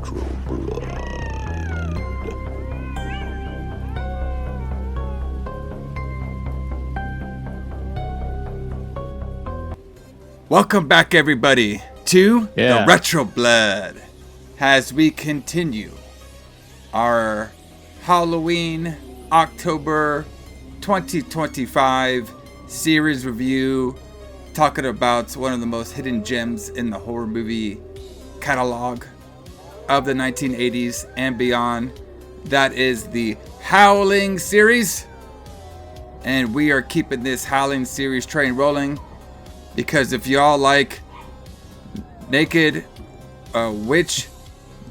retro blood. Welcome back, everybody, to the Retro Blood as we continue our Halloween October 2025 series review, talking about one of the most hidden gems in the horror movie catalog of the 1980s and beyond. That is the Howling series, and we are keeping this Howling series train rolling. Because if y'all like naked witch,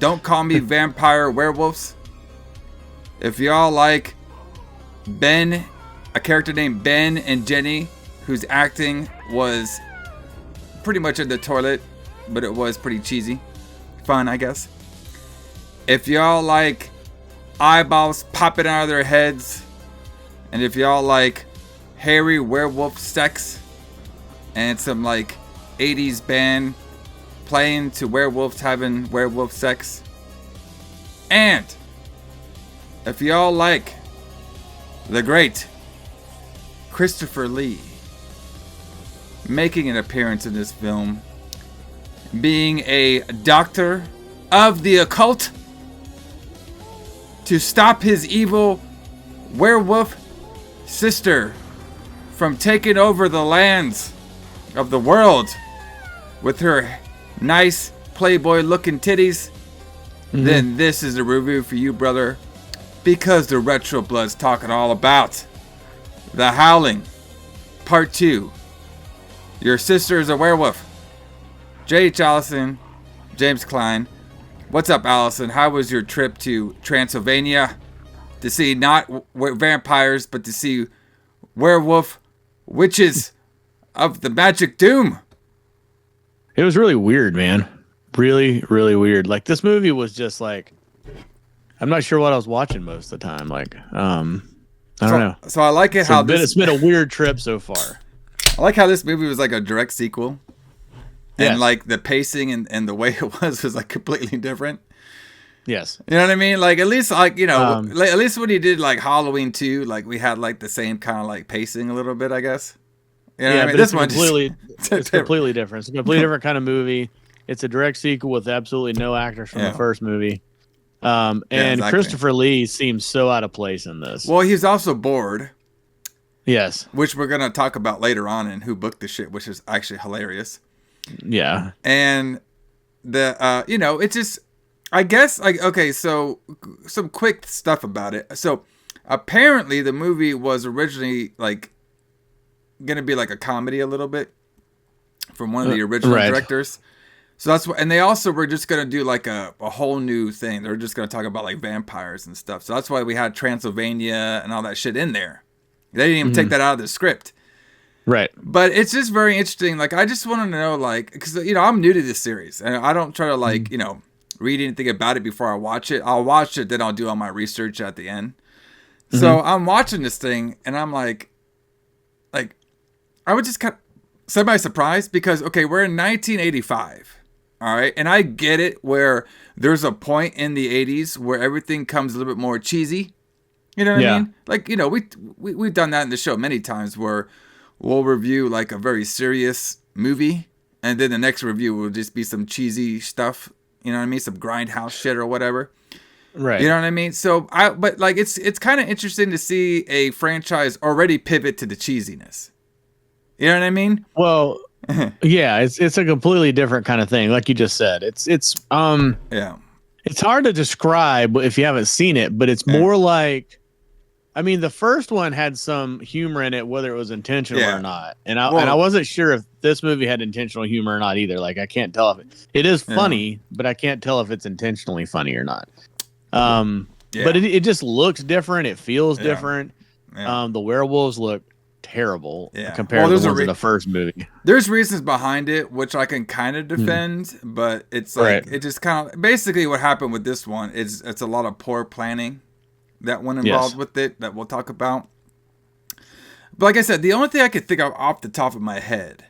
don't call me vampire werewolves. If y'all like Ben, a character named Ben and Jenny, whose acting was pretty much in the toilet, but it was pretty cheesy. Fun, I guess. If y'all like eyeballs popping out of their heads, and if y'all like hairy werewolf sex, and some like 80s band playing to werewolves having werewolf sex. And if y'all like the great Christopher Lee making an appearance in this film, being a doctor of the occult to stop his evil werewolf sister from taking over the lands of the world with her nice playboy looking titties, then this is a review for you, brother, because the Retro Blood's talking all about The Howling Part 2. Your sister is a werewolf. J.H. Alison, James Kline. What's up, Alison? How was your trip to Transylvania to see not vampires, but to see werewolf witches of the Magic Doom? It was really weird, man. Really, really weird. Like, this movie was just like, I'm not sure what I was watching most of the time. Like, I don't know. So I like it it's been a weird trip so far. I like how this movie was like a direct sequel. And like the pacing and the way it was like completely different. Yes. You know what I mean? Like, at least like, you know, at least when he did like Halloween 2, like we had like the same kind of like pacing a little bit, I guess. You know what I mean? This one it's completely different. It's a completely different kind of movie. It's a direct sequel with absolutely no actors from the first movie. And exactly. Christopher Lee seems so out of place in this. Well, he's also bored. Yes. Which we're going to talk about later on in Who Booked the Shit, which is actually hilarious. Yeah. And the, you know, it's just, I guess, like, okay, so some quick stuff about it. So apparently the movie was originally like going to be like a comedy a little bit from one of the original directors. So that's what, and they also were just going to do like a whole new thing. They're just going to talk about like vampires and stuff. So that's why we had Transylvania and all that shit in there. They didn't even take that out of the script. Right. But it's just very interesting. Like, I just want to know, like, because, you know, I'm new to this series and I don't try to like, you know, read anything about it before I watch it. I'll watch it, then I'll do all my research at the end. So I'm watching this thing and I'm like, I was just kind of semi-surprised because, okay, we're in 1985, all right? And I get it where there's a point in the 80s where everything comes a little bit more cheesy. You know what I mean? Like, you know, we've done that in the show many times where we'll review like a very serious movie and then the next review will just be some cheesy stuff. You know what I mean? Some grindhouse shit or whatever. Right. You know what I mean? So, but like, it's kind of interesting to see a franchise already pivot to the cheesiness. You know what I mean? Well, yeah, it's a completely different kind of thing. Like you just said, it's hard to describe if you haven't seen it, but it's more like, I mean, the first one had some humor in it, whether it was intentional or not. And I wasn't sure if this movie had intentional humor or not either. Like, I can't tell if it is funny, but I can't tell if it's intentionally funny or not. But it just looks different. It feels different. Yeah. The werewolves look terrible compared to the ones in the first movie. There's reasons behind it, which I can kind of defend, but it's like, it just kind of, basically what happened with this one is it's a lot of poor planning that went involved with it that we'll talk about. But like I said, the only thing I could think of off the top of my head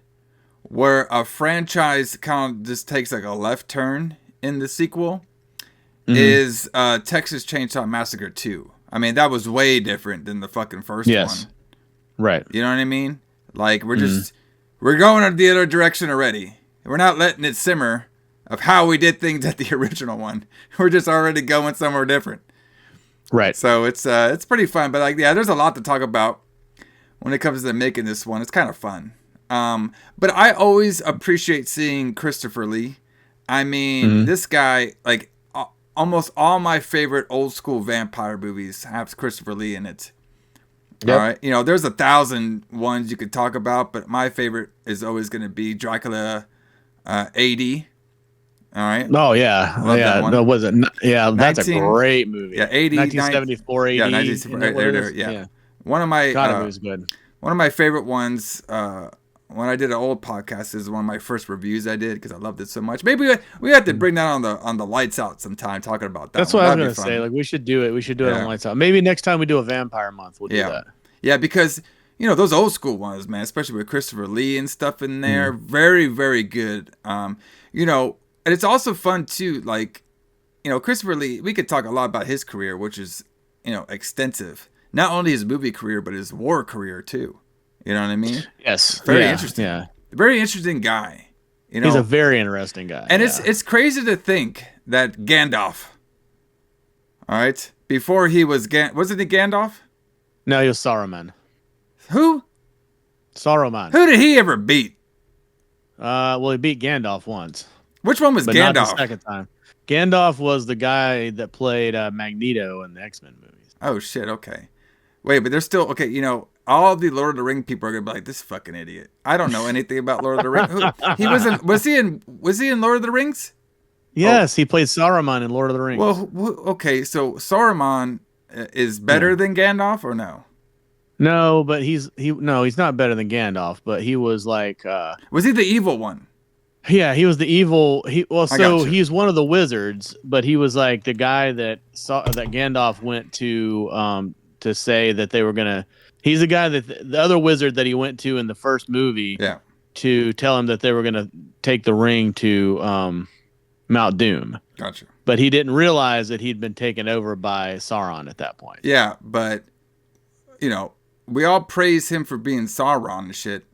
where a franchise kind of just takes like a left turn in the sequel is Texas Chainsaw Massacre 2. I mean, that was way different than the fucking first one. Right. You know what I mean? Like, we're going in the other direction already. We're not letting it simmer of how we did things at the original one. We're just already going somewhere different. Right. So it's pretty fun. But like, yeah, there's a lot to talk about when it comes to making this one. It's kind of fun. But I always appreciate seeing Christopher Lee. I mean, this guy, like, almost all my favorite old school vampire movies have Christopher Lee in it. Yep. All right. You know, there's 1,000 ones you could talk about, but my favorite is always going to be Dracula AD. All right. Oh, yeah. Yeah. No, was it? Yeah. That's a great movie. Yeah. 80, 1974 AD. Yeah. 1974. Yeah. One of my, God, it was good. One of my favorite ones, when I did an old podcast, is one of my first reviews I did because I loved it so much. Maybe we have to bring that on the Lights Out sometime, talking about that. That's what I was gonna say. Like, we should do it. We should do it on Lights Out. Maybe next time we do a Vampire Month, we'll do that. Yeah, because you know those old school ones, man, especially with Christopher Lee and stuff in there, very very good. You know, and it's also fun too. Like, you know, Christopher Lee. We could talk a lot about his career, which is extensive. Not only his movie career, but his war career too. You know what I mean? Yes. Very interesting. Yeah. Very interesting guy. You know, he's a very interesting guy. And it's crazy to think that Gandalf, all right, before he was wasn't he Gandalf? No, he was Saruman. Who? Saruman. Who did he ever beat? Well, he beat Gandalf once. Which one was Gandalf? Not the second time. Gandalf was the guy that played Magneto in the X-Men movies. Oh shit. Okay. Wait, but they're still okay. You know, all the Lord of the Ring people are gonna be like, this fucking idiot. I don't know anything about Lord of the Rings. He was he in Lord of the Rings? Yes, he played Saruman in Lord of the Rings. Well, okay, so Saruman is better than Gandalf, or no? No, but he's not better than Gandalf, but he was like was he the evil one? Yeah, he was the evil. He's one of the wizards, but he was like the guy that Gandalf went to say that they were gonna. He's the guy that the other wizard that he went to in the first movie. Yeah. To tell him that they were gonna take the ring to Mount Doom. Gotcha. But he didn't realize that he'd been taken over by Sauron at that point. Yeah, but you know, we all praise him for being Sauron and shit.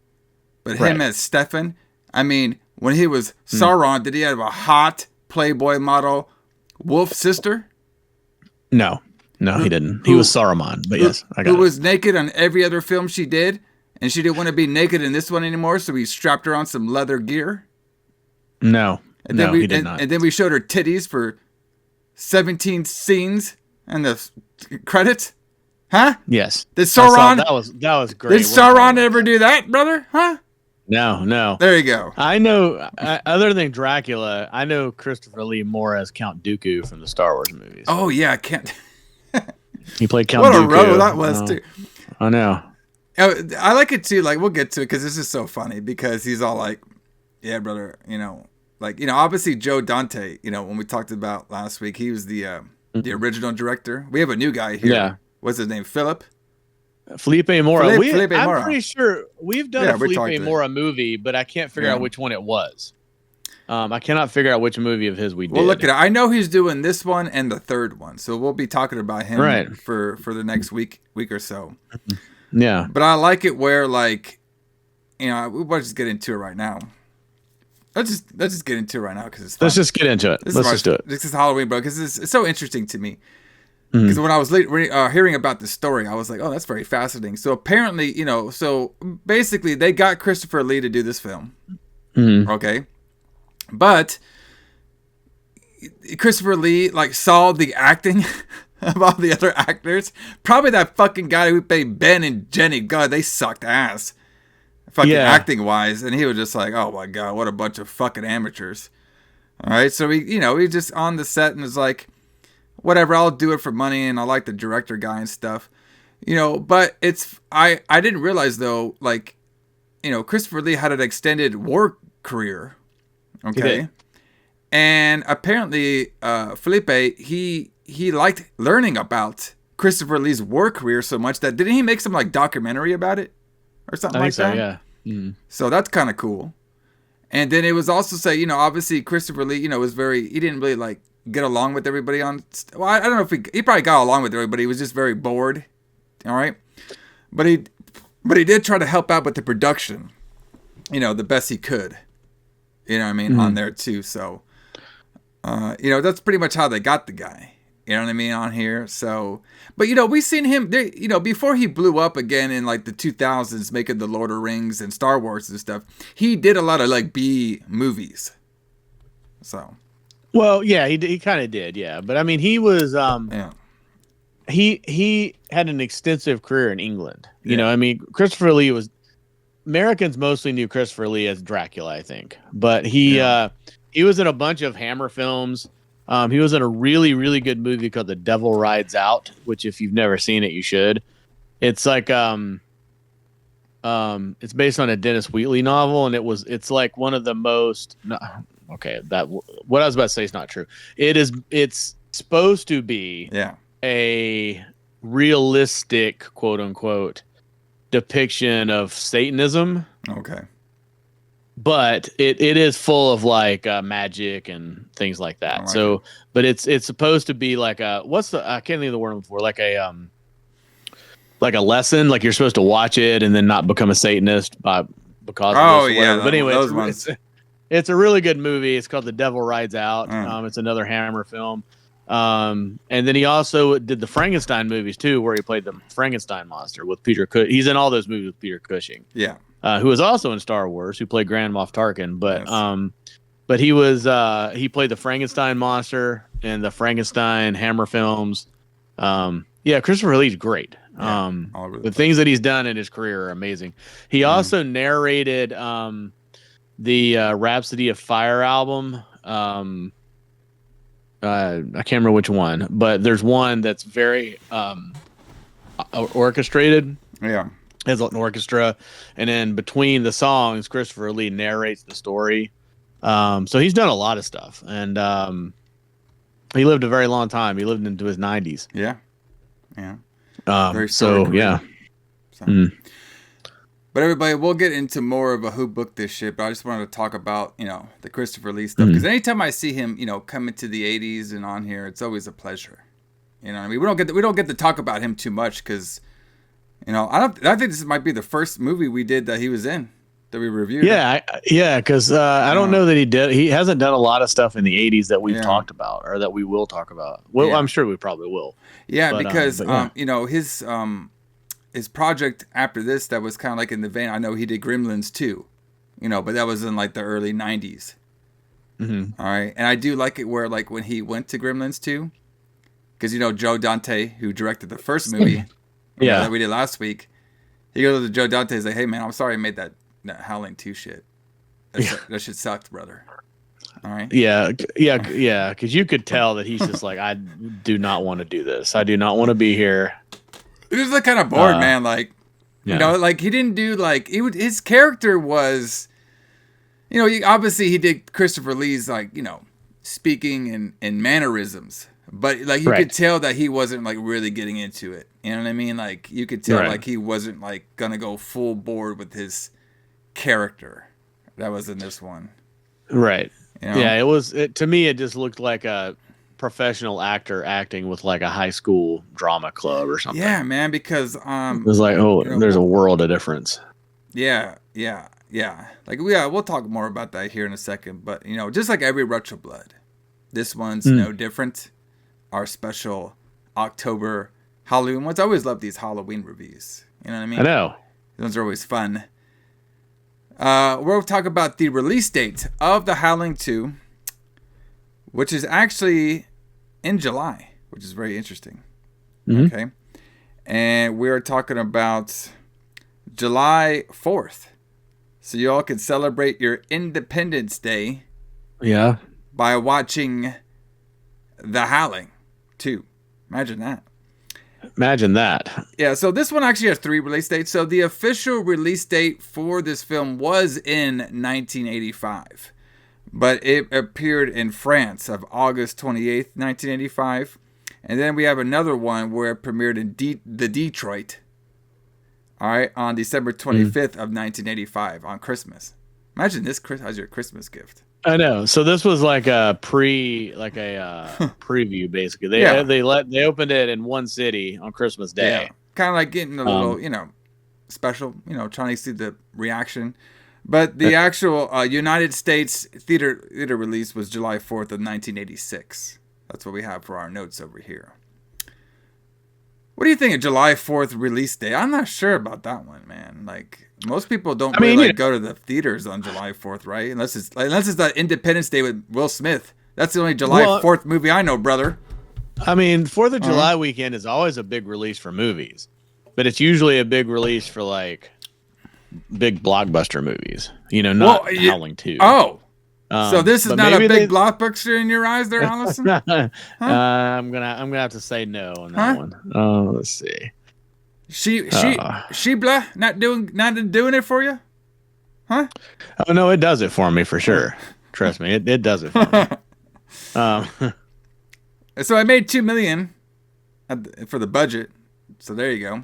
But him as Stefan, I mean, when he was Sauron, did he have a hot Playboy model wolf sister? No, he didn't. He was Saruman, but yes, I got it. Who was naked on every other film she did, and she didn't want to be naked in this one anymore, so we strapped her on some leather gear? No, he did not. And then we showed her titties for 17 scenes and the credits? Huh? Yes. Did Sauron... That was great. Did Sauron ever do that, brother? Huh? No. There you go. I know, other than Dracula, I know Christopher Lee Mora as Count Dooku from the Star Wars movies. Oh, yeah, I can't... He played Count Dooku. What a role that was, too. I know. I like it, too. Like, we'll get to it, because this is so funny, because he's all like, yeah, brother, obviously Joe Dante, when we talked about last week, he was the original director. We have a new guy here. Yeah. What's his name? Philippe Mora. Philippe Mora. I'm pretty sure we've done a Philippe Mora movie, but I can't figure out which one it was. I cannot figure out which movie of his we did. Well, look at it. I know he's doing this one and the third one, so we'll be talking about him for the next week or so. Yeah. But I like it where, like, we'll just get into it right now. Let's just get into it right now because it's fun. Let's just get into it. Let's just do it. This is Halloween, bro, because it's so interesting to me. Because when I was hearing about this story, I was like, oh, that's very fascinating. So apparently, so basically they got Christopher Lee to do this film. Okay. But Christopher Lee, like, saw the acting of all the other actors. Probably that fucking guy who played Ben and Jenny. God, they sucked ass. Fucking acting wise. And he was just like, oh my God, what a bunch of fucking amateurs. All right. So he just on the set and was like, whatever, I'll do it for money, and I like the director guy and stuff, but I didn't realize though, like, Christopher Lee had an extended war career, okay, and apparently Felipe he liked learning about Christopher Lee's war career so much that didn't he make some like documentary about it or something like that? Yeah. Mm-hmm. So that's kind of cool. And then it was also say, obviously Christopher Lee, was he didn't really like get along with everybody on. Well, I don't know if he probably got along with everybody. He was just very bored. All right, but he did try to help out with the production, the best he could. You know what I mean, on there too. So, that's pretty much how they got the guy. You know what I mean, on here. So, but we seen him there, before he blew up again in like the 2000s, making the Lord of the Rings and Star Wars and stuff. He did a lot of like B movies. So, well, yeah, he kind of did, yeah. But I mean, he was he had an extensive career in England. You know, I mean, Christopher Lee Americans mostly knew Christopher Lee as Dracula, I think, but he was in a bunch of Hammer films. He was in a really, really good movie called The Devil Rides Out, which if you've never seen it, you should. It's like it's based on a Dennis Wheatley novel, and it's like one of the most what I was about to say is not true. It's supposed to be a realistic, quote unquote, depiction of Satanism. Okay. But it is full of like magic and things like that. Right. So, but it's supposed to be like I can't think of the word before, like a lesson, like you're supposed to watch it and then not become a Satanist because of this. But anyway, it's a really good movie. It's called The Devil Rides Out. It's another Hammer film. And then he also did the Frankenstein movies too, where he played the Frankenstein monster with Peter Cushing. He's in all those movies with Peter Cushing. Yeah. Who was also in Star Wars, who played Grand Moff Tarkin, but he played the Frankenstein monster in the Frankenstein Hammer films. Christopher Lee's great. The things that he's done in his career are amazing. He also narrated the Rhapsody of Fire album. I can't remember which one, but there's one that's very orchestrated. Yeah. Has an orchestra, and then between the songs, Christopher Lee narrates the story. So he's done a lot of stuff, and he lived a very long time. He lived into his 90s. Yeah, yeah. But everybody, we'll get into more of a who booked this shit. But I just wanted to talk about the Christopher Lee stuff, because anytime I see him come into the 80s and on here, it's always a pleasure. You know what I mean? We don't get to talk about him too much because. I think this might be the first movie we did that he was in that we reviewed. Because I don't know that he did. He hasn't done a lot of stuff in the 80s that we've talked about or that we will talk about. Well, I'm sure we probably will. Yeah, because his project after this that was kind of like in the vein. I know he did Gremlins too, but that was in like the early 90s. Mm-hmm. All right, and I do like it where like when he went to Gremlins 2, because Joe Dante, who directed the first movie. That we did last week. He goes to Joe Dante and says, "Hey man, I'm sorry I made that Howling II shit. That shit sucked, brother." All right. Yeah. Because you could tell that he's just like, I do not want to do this. I do not want to be here. He was like kind of bored, man. Like, like he didn't do like his character was, obviously he did Christopher Lee's like speaking and mannerisms. But like you could tell that he wasn't like really getting into it. You know what I mean? Like you could tell like he wasn't like gonna go full board with his character that was in this one. Right. Yeah, it was. To me, it just looked like a professional actor acting with like a high school drama club or something. Yeah, man. Because it was like, there's a world of difference. Yeah. Like we'll talk more about that here in a second. But just like every Retro Blood, this one's no different. Our special October Halloween ones. I always love these Halloween reviews. You know what I mean? I know. Those are always fun. We'll talk about the release date of the Howling II, which is actually in July, which is very interesting. Mm-hmm. Okay. And we're talking about July 4th. So you all can celebrate your Independence Day. Yeah. By watching The Howling 2. Imagine that. Yeah, so this one actually has 3 release dates. So the official release date for this film was in 1985. But it appeared in France of August 28th, 1985. And then we have another one where it premiered in Detroit. All right, on December 25th of 1985 on Christmas. Imagine this as your Christmas gift. I know. So this was like a preview, basically. They opened it in one city on Christmas Day. Yeah, kind of like getting a little, special, trying to see the reaction. But the actual United States theater release was July 4th of 1986. That's what we have for our notes over here. What do you think of July 4th release day? I'm not sure about that one, man. Like, most people don't go to the theaters on July 4th, right? Unless it's that Independence Day with Will Smith. That's the only July 4th movie I know, brother. I mean, 4th of July weekend is always a big release for movies. But it's usually a big release for, like, big blockbuster movies. Not Howling II. Oh. So this is not a big blockbuster in your eyes there, Alison? Huh? I'm gonna have to say no on that one. Let's see. Shebla not doing it for you? Huh? Oh no, it does it for me for sure. Trust me, it does it for me. So I made $2 million for the budget. So there you go.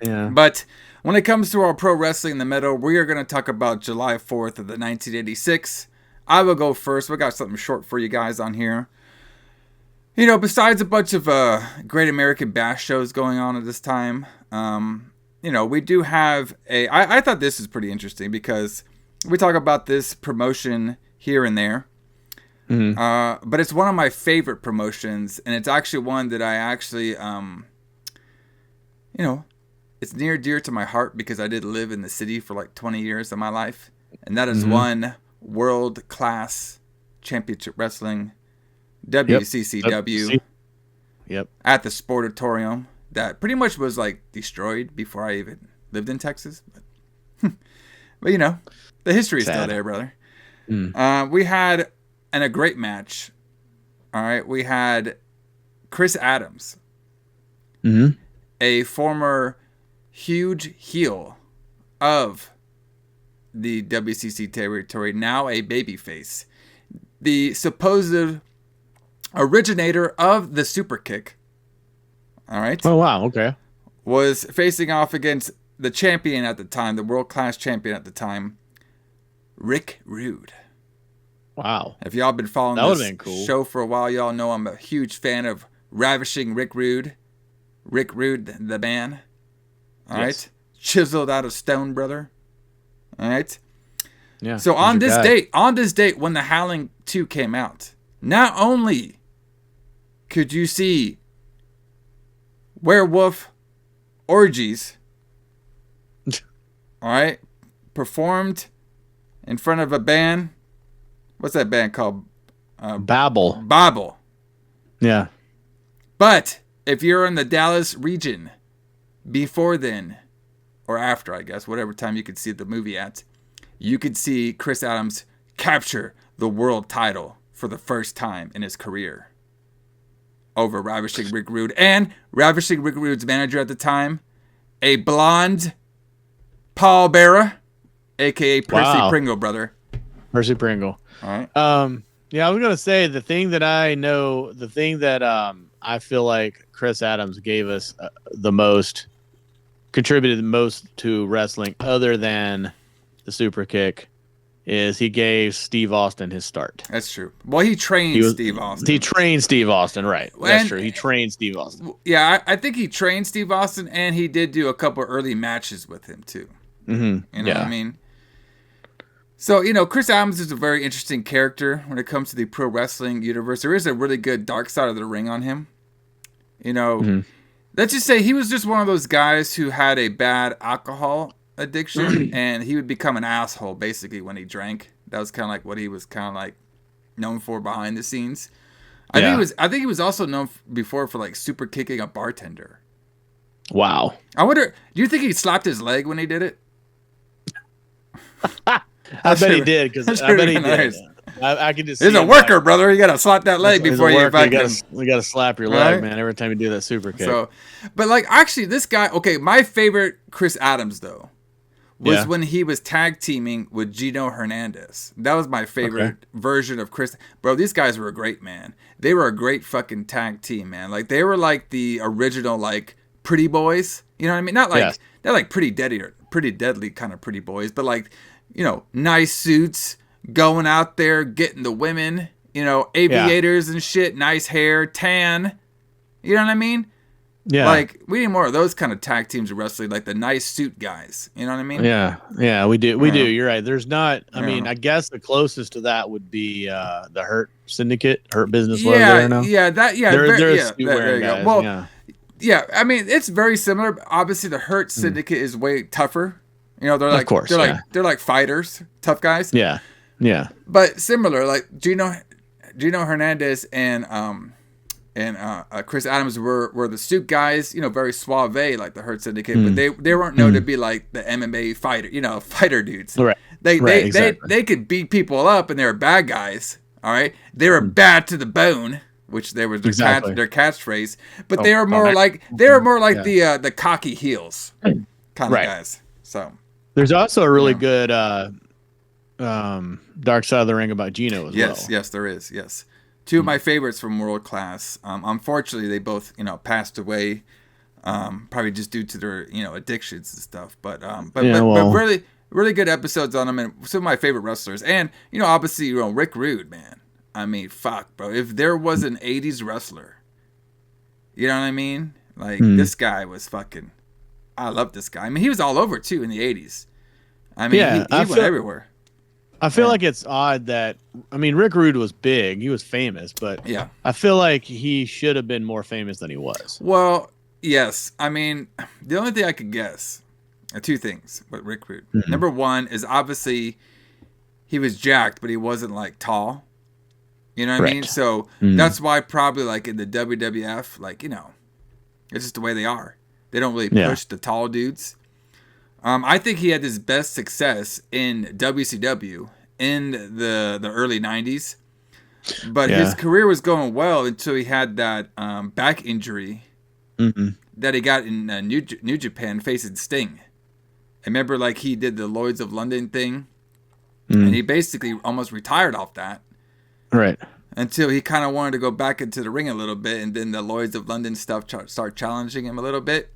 Yeah. But when it comes to our pro wrestling in the middle, we are going to talk about July 4th of the 1986. I will go first. We got something short for you guys on here. Besides a bunch of Great American Bash shows going on at this time, we do have I thought this is pretty interesting because we talk about this promotion here and there. Mm-hmm. But it's one of my favorite promotions, and it's actually one that I actually, it's near dear to my heart because I did live in the city for like 20 years of my life, and that is one World Class Championship Wrestling, WCCW, at the Sportatorium that pretty much was like destroyed before I even lived in Texas. But the history is still there, brother. We had a great match. All right, we had Chris Adams, a former huge heel of the WCC territory, now a babyface, the supposed originator of the super kick. All right. Oh wow. Okay. Was facing off against the champion at the time, the world class champion at the time, Rick Rude. Wow. If y'all been following this show for a while, y'all know I'm a huge fan of Ravishing Rick Rude. Rick Rude, the man. All right. Chiseled out of stone, brother. All right. Yeah. So on this date, when the Howling II came out, not only could you see Werewolf orgies, all right, performed in front of a band. What's that band called? Babel. Yeah. But if you're in the Dallas region, before then, or after, I guess, whatever time you could see the movie at, you could see Chris Adams capture the world title for the first time in his career over Ravishing Rick Rude. And Ravishing Rick Rude's manager at the time, a blonde Paul Bearer, a.k.a. Percy Pringle, brother. Percy Pringle. All right. Yeah, I was going to say the thing that I feel like Chris Adams gave us contributed the most to wrestling other than the super kick is he gave Steve Austin his start. That's true. Well, he trained Steve Austin. He trained Steve Austin, right. That's true. He trained Steve Austin. Yeah, I think he trained Steve Austin, and he did do a couple early matches with him, too. Mm-hmm. You know what I mean? So, Chris Adams is a very interesting character when it comes to the pro wrestling universe. There is a really good dark side of the ring on him. Let's just say he was just one of those guys who had a bad alcohol addiction, and he would become an asshole, basically, when he drank. That was kind of like what he was kind of like known for behind the scenes. I think he was also known before for like super kicking a bartender. Wow. I wonder, do you think he slapped his leg when he did it? I bet he did, because I bet he did. I can just. He's a worker, brother. You gotta slap that leg before you fucking. You gotta slap your leg, man. Every time you do that super kick. So, but like actually, this guy. Okay, my favorite Chris Adams though was when he was tag teaming with Gino Hernandez. That was my favorite version of Chris. Bro, these guys were great, man. They were a great fucking tag team, man. Like they were like the original like pretty boys. You know what I mean? Not like pretty deadly kind of pretty boys, but like nice suits. going out there getting the women, you know, aviators and shit, nice hair, tan. You know what I mean? Yeah. Like, we need more of those kind of tag teams of wrestling, like the nice suit guys. You know what I mean? Yeah, we do. You're right. There's not, I mean, I guess the closest to that would be the Hurt Syndicate, Hurt Business logo there now. There you go. Well, yeah. I mean, it's very similar. Obviously, the Hurt Syndicate is way tougher. You know, they're like, they're like fighters, tough guys. Yeah. But similar, like Gino Hernandez and Chris Adams were the suit guys, you know, very suave like the Hurt Syndicate, but they weren't known to be like the MMA fighter dudes. Right. They could beat people up and they were bad guys. All right. They were bad to the bone, which there was their catchphrase, but they were more like the cocky heels kind of guys. So there's also a really good Dark Side of the Ring about Gino as well. Yes, there is. Yes. Two of my favorites from World Class. Unfortunately, they both, you know, passed away, probably just due to their, you know, addictions and stuff. But really, really good episodes on them, and some of my favorite wrestlers. And you know, obviously, you know, Rick Rude, man. I mean, fuck, bro. If there was an '80s wrestler, you know what I mean? Like this guy was fucking. I love this guy. I mean, he was all over too in the '80s. I mean, he went everywhere. I feel like it's odd that, I mean, Rick Rude was big. He was famous, but I feel like he should have been more famous than he was. Well, yes. I mean, the only thing I could guess are two things with Rick Rude. Number one is obviously he was jacked, but he wasn't like tall. You know what I mean? So that's why probably like in the WWF, like, you know, it's just the way they are. They don't really push the tall dudes. I think he had his best success in WCW in the early 90s. But his career was going well until he had that back injury that he got in New Japan facing Sting. I remember like he did the Lloyds of London thing. And he basically almost retired off that. Right. Until he kind of wanted to go back into the ring a little bit. And then the Lloyds of London stuff start challenging him a little bit.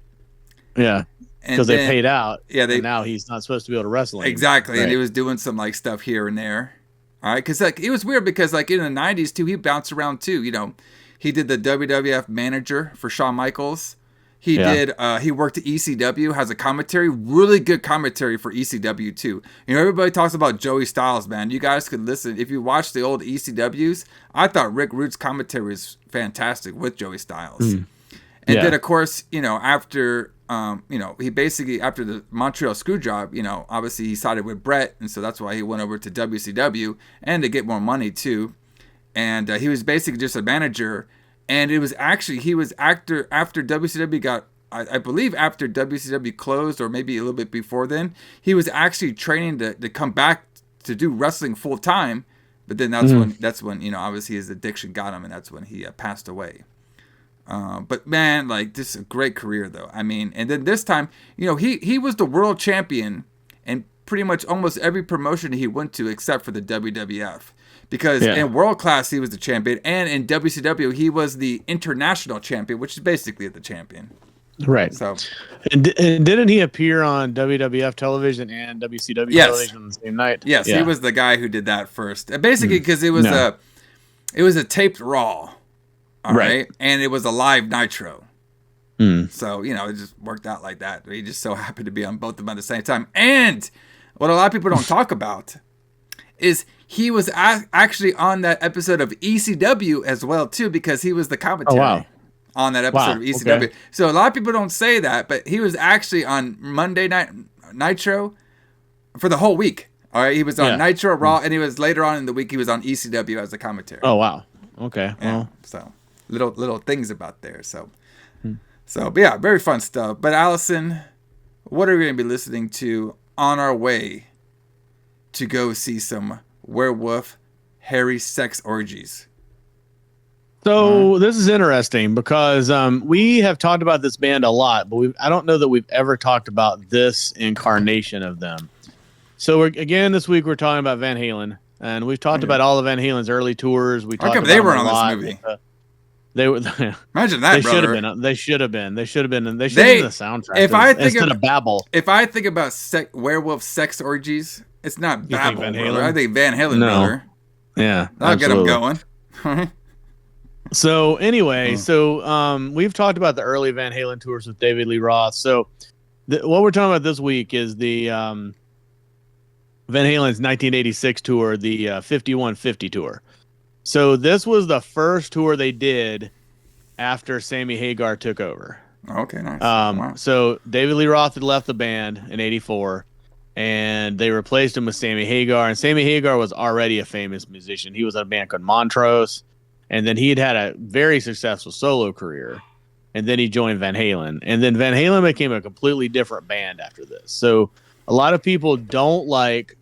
Yeah. Because they paid out. Yeah, and now he's not supposed to be able to wrestle anymore. Exactly, and he was doing some like stuff here and there. All right, because like it was weird because like in the '90s too, he bounced around too. You know, he did the WWF manager for Shawn Michaels. He did. He worked at ECW. Has a commentary, really good commentary for ECW too. You know, everybody talks about Joey Styles, man. You guys could listen if you watch the old ECWs. I thought Rick Rude's commentary was fantastic with Joey Styles. And then of course, you know, after. You know, he basically, after the Montreal Screwjob, you know, obviously he sided with Brett, and so that's why he went over to WCW, and to get more money too. And he was basically just a manager, and it was actually, he was after WCW got, I believe after WCW closed, or maybe a little bit before then, he was actually training to come back to do wrestling full time, but then that's when, you know, obviously his addiction got him, and that's when he passed away. But man, like this is a great career though. I mean, and then this time, you know, he was the world champion in pretty much almost every promotion he went to except for the WWF. Because in World Class he was the champion, and in WCW he was the international champion, which is basically the champion. Right. So, and didn't he appear on WWF television and WCW television on the same night? Yes, he was the guy who did that first. Basically, because it was a taped Raw. All right. And it was a live Nitro. So, you know, it just worked out like that. He just so happened to be on both of them at the same time. And what a lot of people don't talk about is he was actually on that episode of ECW as well, too, because he was the commentary on that episode of ECW. Okay. So a lot of people don't say that, but he was actually on Monday Night Nitro for the whole week. All right. He was on Nitro, Raw, and he was later on in the week, he was on ECW as a commentary. Oh, wow. Okay. Yeah. Well, so. Little things about there. So but yeah, very fun stuff. But Alison, what are we going to be listening to on our way to go see some Werewolf hairy sex orgies? So this is interesting because we have talked about this band a lot, but I don't know that we've ever talked about this incarnation of them. So this week we're talking about Van Halen, and we've talked about all of Van Halen's early tours. We talked about they were on this movie. They were. Imagine that. They should have been. They should have been in the soundtrack. If I think instead of Babel. If I think about werewolf sex orgies It's not You think Babel, Van brother. Halen? I think Van Halen, No. brother. Yeah, I'll get them going. So anyway, we've talked about the early Van Halen tours with David Lee Roth. So what we're talking about this week is the Van Halen's 1986 tour, the 5150 tour. So this was the first tour they did after Sammy Hagar took over. Okay, nice. Wow. So David Lee Roth had left the band in '84, and they replaced him with Sammy Hagar. And Sammy Hagar was already a famous musician. He was in a band called Montrose, and then he had a very successful solo career. And then he joined Van Halen. And then Van Halen became a completely different band after this. So a lot of people don't like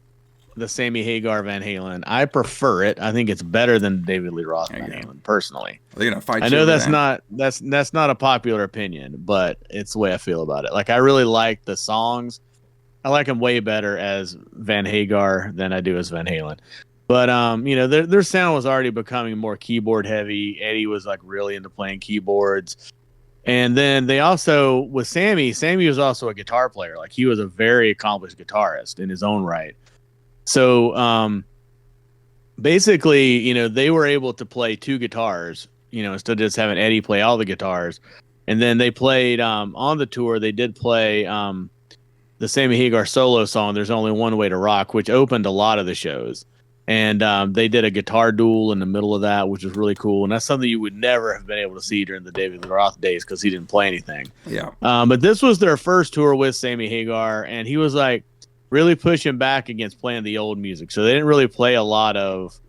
the Sammy Hagar Van Halen. I prefer it. I think it's better than David Lee Roth Van Halen, personally. They're gonna fight. I know that's not a popular opinion, but it's the way I feel about it. Like, I really like the songs. I like them way better as Van Hagar than I do as Van Halen. But their sound was already becoming more keyboard heavy. Eddie was like really into playing keyboards. And then they also, with Sammy was also a guitar player. Like, he was a very accomplished guitarist in his own right. So basically, they were able to play two guitars, instead of just having Eddie play all the guitars. And then they played on the tour, they did play the Sammy Hagar solo song, There's Only One Way to Rock, which opened a lot of the shows. And they did a guitar duel in the middle of that, which was really cool. And that's something you would never have been able to see during the David Lee Roth days because he didn't play anything. Yeah. But this was their first tour with Sammy Hagar, and he was like really pushing back against playing the old music. So they didn't really play a lot of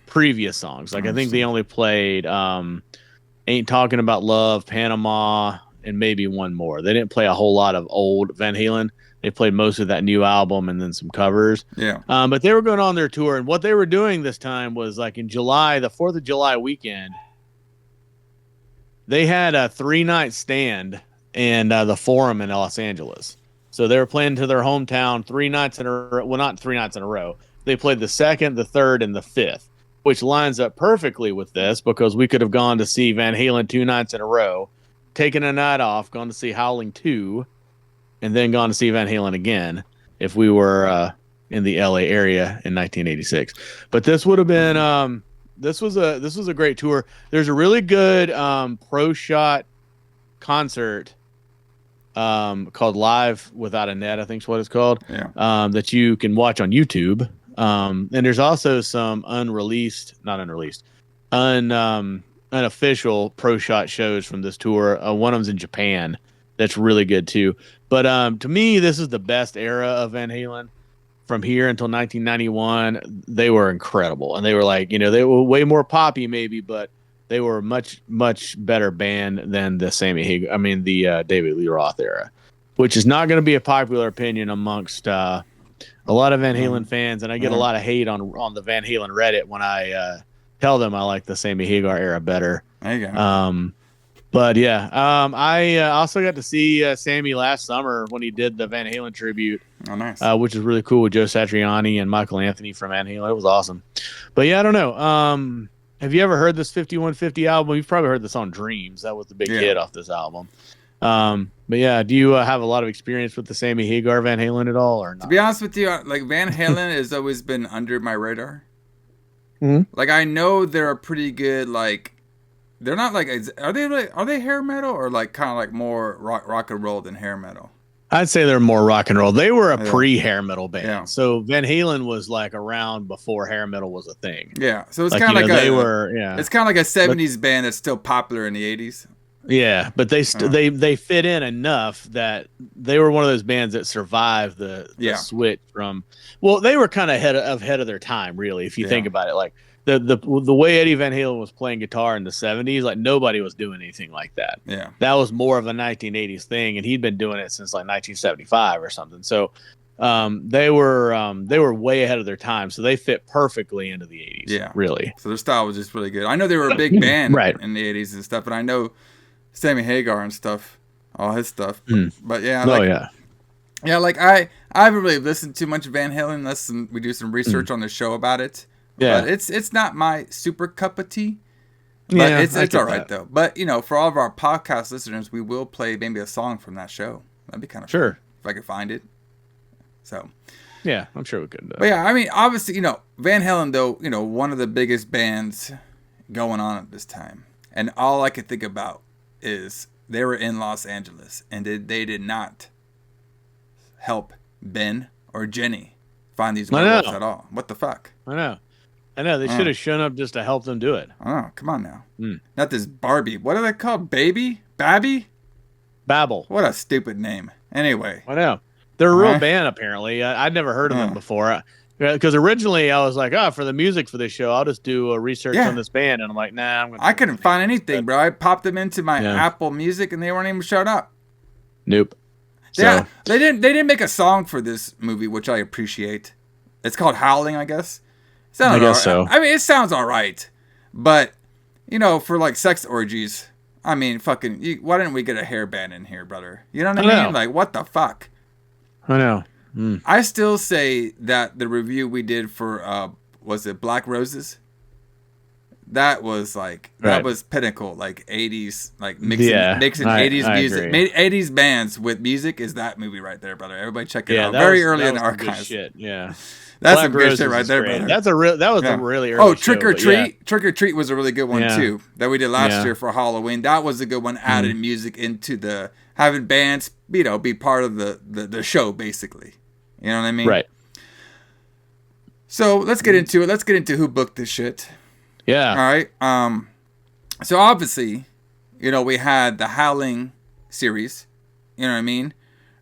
previous songs. Like, I think they only played Ain't Talking About Love, Panama, and maybe one more. They didn't play a whole lot of old Van Halen. They played most of that new album and then some covers. Yeah. But they were going on their tour, and what they were doing this time was, like, in July, the 4th of July weekend, they had a 3-night stand in the Forum in Los Angeles. So they were playing to their hometown 3 nights in a row. Well, not 3 nights in a row. They played the 2nd, the 3rd, and the 5th, which lines up perfectly with this because we could have gone to see Van Halen 2 nights in a row, taken a night off, gone to see Howling II, and then gone to see Van Halen again if we were in the LA area in 1986. But this would have been this was a great tour. There's a really good pro shot concert called Live Without a Net, I think is what it's called. Yeah. That you can watch on YouTube. And there's also some unofficial pro shot shows from this tour. One of them's in Japan. That's really good too. But to me, this is the best era of Van Halen. From here until 1991, they were incredible, and they were like, they were way more poppy maybe, but they were a much, much better band than the the David Lee Roth era, which is not going to be a popular opinion amongst a lot of Van Halen fans, and I get a lot of hate on the Van Halen Reddit when I tell them I like the Sammy Hagar era better. There you go. But yeah, I also got to see Sammy last summer when he did the Van Halen tribute. Oh, nice. Which is really cool with Joe Satriani and Michael Anthony from Van Halen. It was awesome. But yeah, I don't know. Have you ever heard this 5150 album? You've probably heard the song Dreams. That was the big hit off this album. But yeah, do you have a lot of experience with the Sammy Hagar Van Halen at all, or not? To be honest with you, like, Van Halen has always been under my radar. Mm-hmm. Like, I know they're a pretty good, like, they're not like, are they hair metal or like kind of like more rock and roll than hair metal? I'd say they're more rock and roll. They were a pre-hair metal band. Yeah. So Van Halen was like around before hair metal was a thing. Yeah. So it's kind of like it's kind of like a 70s band that's still popular in the 80s. Yeah, but they fit in enough that they were one of those bands that survived the switch from. Well, they were kind of ahead of their time, really, if you think about it. Like the way Eddie Van Halen was playing guitar in the 70s, like nobody was doing anything like that. Yeah, that was more of a 1980s thing, and he'd been doing it since like 1975 or something. So they were way ahead of their time, so they fit perfectly into the 80s. Yeah, really. So their style was just really good. I know they were a big band in the 80s and stuff, and I know Sammy Hagar and stuff, all his stuff. But yeah, like I haven't really listened to much of Van Halen unless we do some research on the show about it. Yeah, but it's not my super cup of tea. But it's all right though. But for all of our podcast listeners, we will play maybe a song from that show. That'd be kind of fun if I could find it. So, yeah, I'm sure we could. But yeah, I mean, obviously, you know, Van Halen, though, you know, one of the biggest bands going on at this time. And all I could think about is they were in Los Angeles and they did not help Ben or Jenny find these werewolves at all. What the fuck? I know. They should have shown up just to help them do it. Oh, come on now. Not this Barbie. What are they called? Baby? Babby? Babel. What a stupid name. Anyway. I know. They're a real band, apparently. I'd never heard of them before. Because originally I was like, for the music for this show, I'll just do a research on this band. And I'm like, nah. I couldn't find anything, bro. I popped them into my Apple Music and they weren't even showing up. Nope. Yeah, they didn't make a song for this movie, which I appreciate. It's called Howling, I guess. I guess so. I mean, it sounds all right, but you know, for like sex orgies, I mean, fucking, why didn't we get a hair band in here, brother? You know what I mean? Like, what the fuck? I know. I still say that the review we did for was it Black Roses? That was like that was pinnacle, like 80s, like mixing 80s music, made 80s bands with music is that movie right there, brother. Everybody check it out. Very early in the archives. Shit. Yeah. That's some good shit right there, brother. That was a really early Trick or Treat. Yeah. Trick or Treat was a really good one too that we did last year for Halloween. That was a good one, added music into the having bands, you know, be part of the show basically. You know what I mean? Right. So let's get into it. Let's get into who booked this shit. Yeah. All right. So obviously, you know, we had the Howling series. You know what I mean?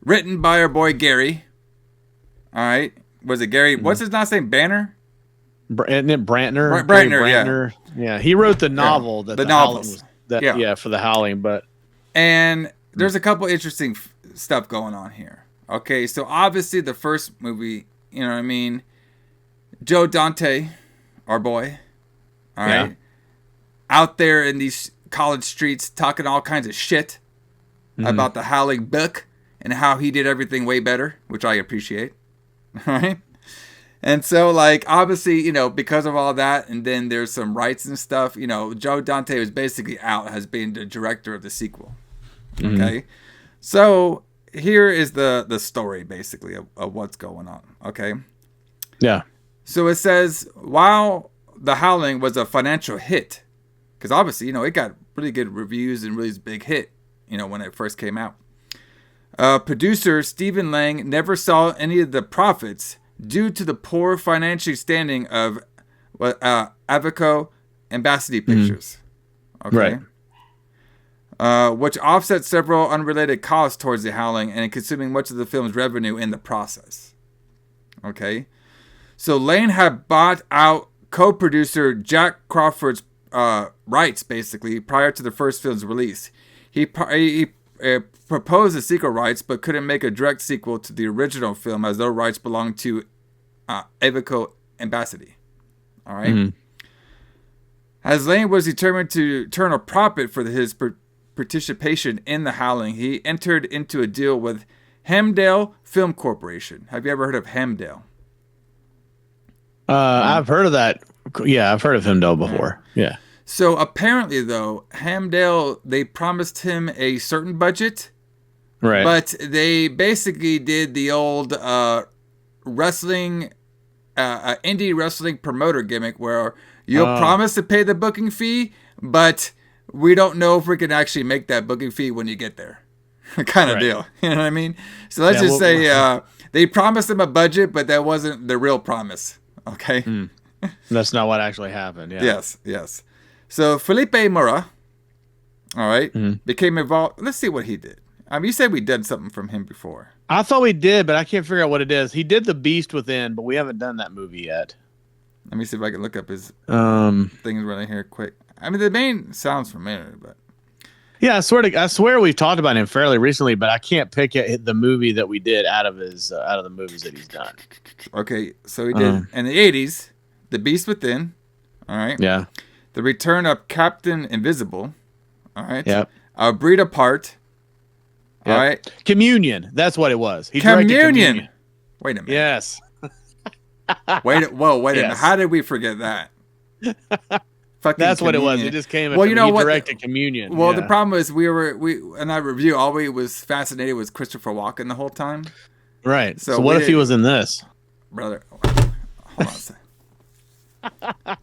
Written by our boy Gary. All right. Was it Gary? What's his last name? Banner? Isn't it Brandner? Brandner, yeah. He wrote the novel that the novels. For the Howling, but and there's a couple interesting stuff going on here. Okay, so obviously the first movie, you know what I mean? Joe Dante, our boy, all right, out there in these college streets talking all kinds of shit about the Howling book and how he did everything way better, which I appreciate. All right. And so, like, obviously, you know, because of all that, and then there's some rights and stuff, you know, Joe Dante was basically out as being the director of the sequel. Okay. So here is the story, basically, of what's going on. Okay. Yeah. So it says, while The Howling was a financial hit, because obviously, you know, it got really good reviews and really big hit, you know, when it first came out. Producer Stephen Lang never saw any of the profits due to the poor financial standing of Avico Ambassador Pictures. Okay. Right. Which offset several unrelated costs towards The Howling and consuming much of the film's revenue in the process. Okay. So Lane had bought out co-producer Jack Crawford's rights, basically, prior to the first film's release. He proposed the sequel rights, but couldn't make a direct sequel to the original film as those rights belonged to Avico Ambassador. All right. As Lane was determined to turn a profit for his participation in The Howling, he entered into a deal with Hemdale Film Corporation. Have you ever heard of Hemdale? I've heard of that. Yeah, I've heard of Hemdale before. Yeah. So apparently, though, Hemdale, they promised him a certain budget, right? But they basically did the old wrestling, indie wrestling promoter gimmick where you'll promise to pay the booking fee, but we don't know if we can actually make that booking fee when you get there, kind of deal. You know what I mean? So let's just say they promised him a budget, but that wasn't the real promise. Okay. That's not what actually happened. Yeah. Yes. So Philippe Mora, all right, became involved. Let's see what he did. I mean, you said we did something from him before. I thought we did, but I can't figure out what it is. He did The Beast Within, but we haven't done that movie yet. Let me see if I can look up his things right here quick. I mean, the name sounds familiar, but yeah, I swear we've talked about him fairly recently, but I can't pick the movie that we did out of the movies that he's done. Okay, so he did in the 80s, The Beast Within. All right. Yeah. The Return of Captain Invisible. All right. Yep. A Breed Apart. All right. Communion. That's what it was. Communion. Wait a minute. Yes. wait a minute. How did we forget that? That's what it was. It just came. Well, you know what? Directed Communion. Well, the problem is we in our review, all we was fascinated was Christopher Walken the whole time. Right. So what if he was in this? Brother, hold on a second.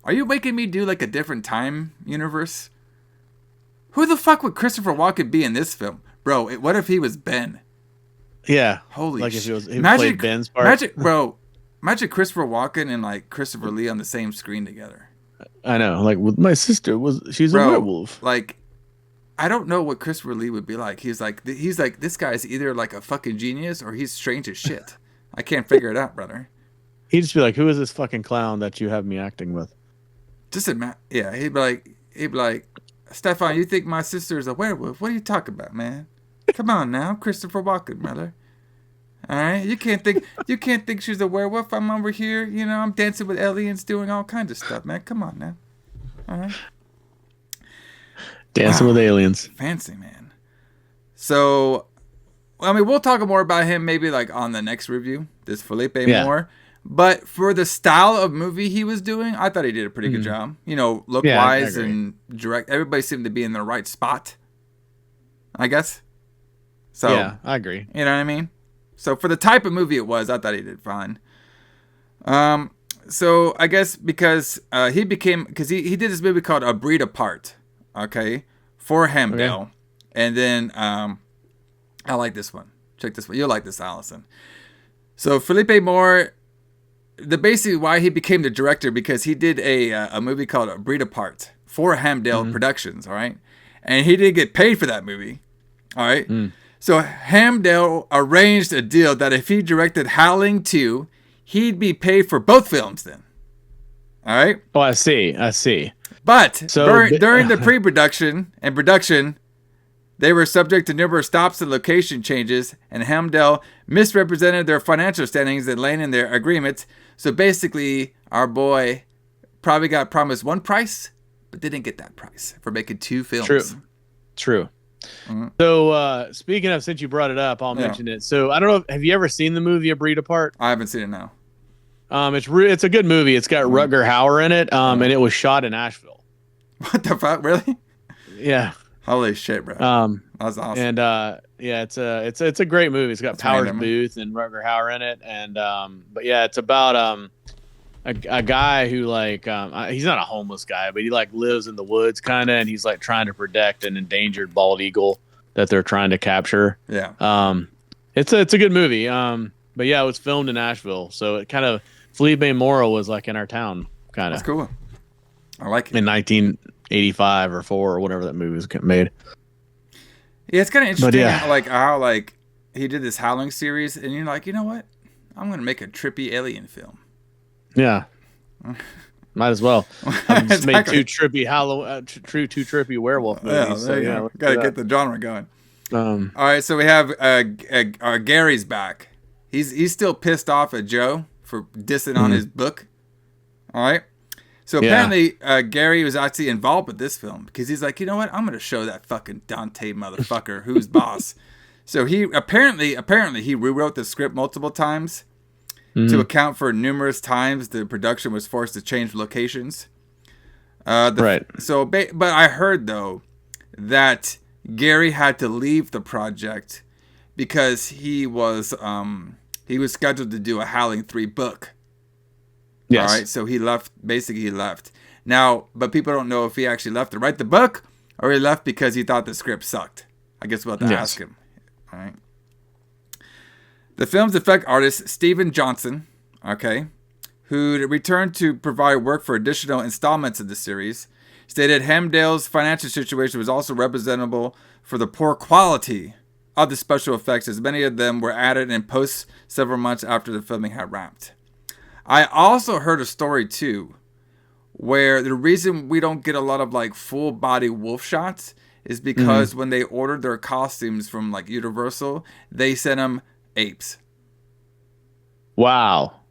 Are you making me do like a different time universe? Who the fuck would Christopher Walken be in this film? Bro, what if he was Ben? Yeah. Holy like shit. If he played Ben's part. Imagine Christopher Walken and like Christopher Lee on the same screen together. I know. Like with my sister she's a werewolf. Like, I don't know what Christopher Lee would be like. He's like this guy's either like a fucking genius or he's strange as shit. I can't figure it out, brother. He'd just be like, "Who is this fucking clown that you have me acting with?" Yeah, he'd be like, Stefan, you think my sister is a werewolf? What are you talking about, man? Come on now, Christopher Walken, brother. All right, you can't think she's a werewolf. I'm over here, I'm dancing with aliens, doing all kinds of stuff, man. Come on now. All right. Dancing with aliens. Fancy, man. So, I mean, we'll talk more about him maybe like on the next review. This Philippe Mora. But for the style of movie he was doing, I thought he did a pretty good job. Look-wise and direct. Everybody seemed to be in the right spot, I guess. So yeah, I agree. You know what I mean? So for the type of movie it was, I thought he did fine. So I guess because he did this movie called A Breed Apart, okay, for Hamdale. Okay. And then I like this one. Check this one. You'll like this, Alison. So Philippe Mora, basically why he became the director, because he did a movie called A Breed Apart for Hamdale Productions, all right? And he didn't get paid for that movie, all right? So Hamdale arranged a deal that if he directed Howling II, he'd be paid for both films then, all right? Oh, I see. But during the pre-production and production, they were subject to numerous stops and location changes, and Hamdale misrepresented their financial standings and laying in their agreements. So basically, our boy probably got promised one price, but didn't get that price for making two films. True. Mm-hmm. So speaking of, since you brought it up, I'll mention it. So I don't know, have you ever seen the movie A Breed Apart? I haven't seen it now. It's a good movie. It's got Rutger Hauer in it, and it was shot in Asheville. What the fuck? Really? Yeah. Holy shit, bro! That's awesome. And it's a great movie. It's got Powers Booth and Rutger Hauer in it, and but yeah, it's about a guy who he's not a homeless guy, but he lives in the woods kind of, and he's trying to protect an endangered bald eagle that they're trying to capture. Yeah. It's a good movie. But yeah, it was filmed in Asheville, so it kind of Philippe Mora was in our town kind of. That's cool. I like it. In 1985 or 4 or whatever that movie was made. Yeah, it's kind of interesting how he did this Howling series, and you're like, you know what? I'm gonna make a trippy alien film. Yeah, might as well. I just made two trippy two trippy werewolf movies. Gotta get the genre going. All right, so we have Gary's back. He's still pissed off at Joe for dissing on his book. All right. So apparently, Gary was actually involved with this film because he's like, you know what? I'm going to show that fucking Dante motherfucker who's boss. So he apparently he rewrote the script multiple times to account for numerous times the production was forced to change locations. Right. So, but I heard though that Gary had to leave the project because he was scheduled to do a Howling 3 book. Yes. All right, so he left. Basically, he left. Now, but people don't know if he actually left to write the book or he left because he thought the script sucked. I guess we'll have to ask him. All right. The film's effect artist, Stephen Johnson, who returned to provide work for additional installments of the series, stated Hamdale's financial situation was also representable for the poor quality of the special effects, as many of them were added in post several months after the filming had wrapped. I also heard a story too, where the reason we don't get a lot of full body wolf shots is because when they ordered their costumes from Universal, they sent them apes. Wow.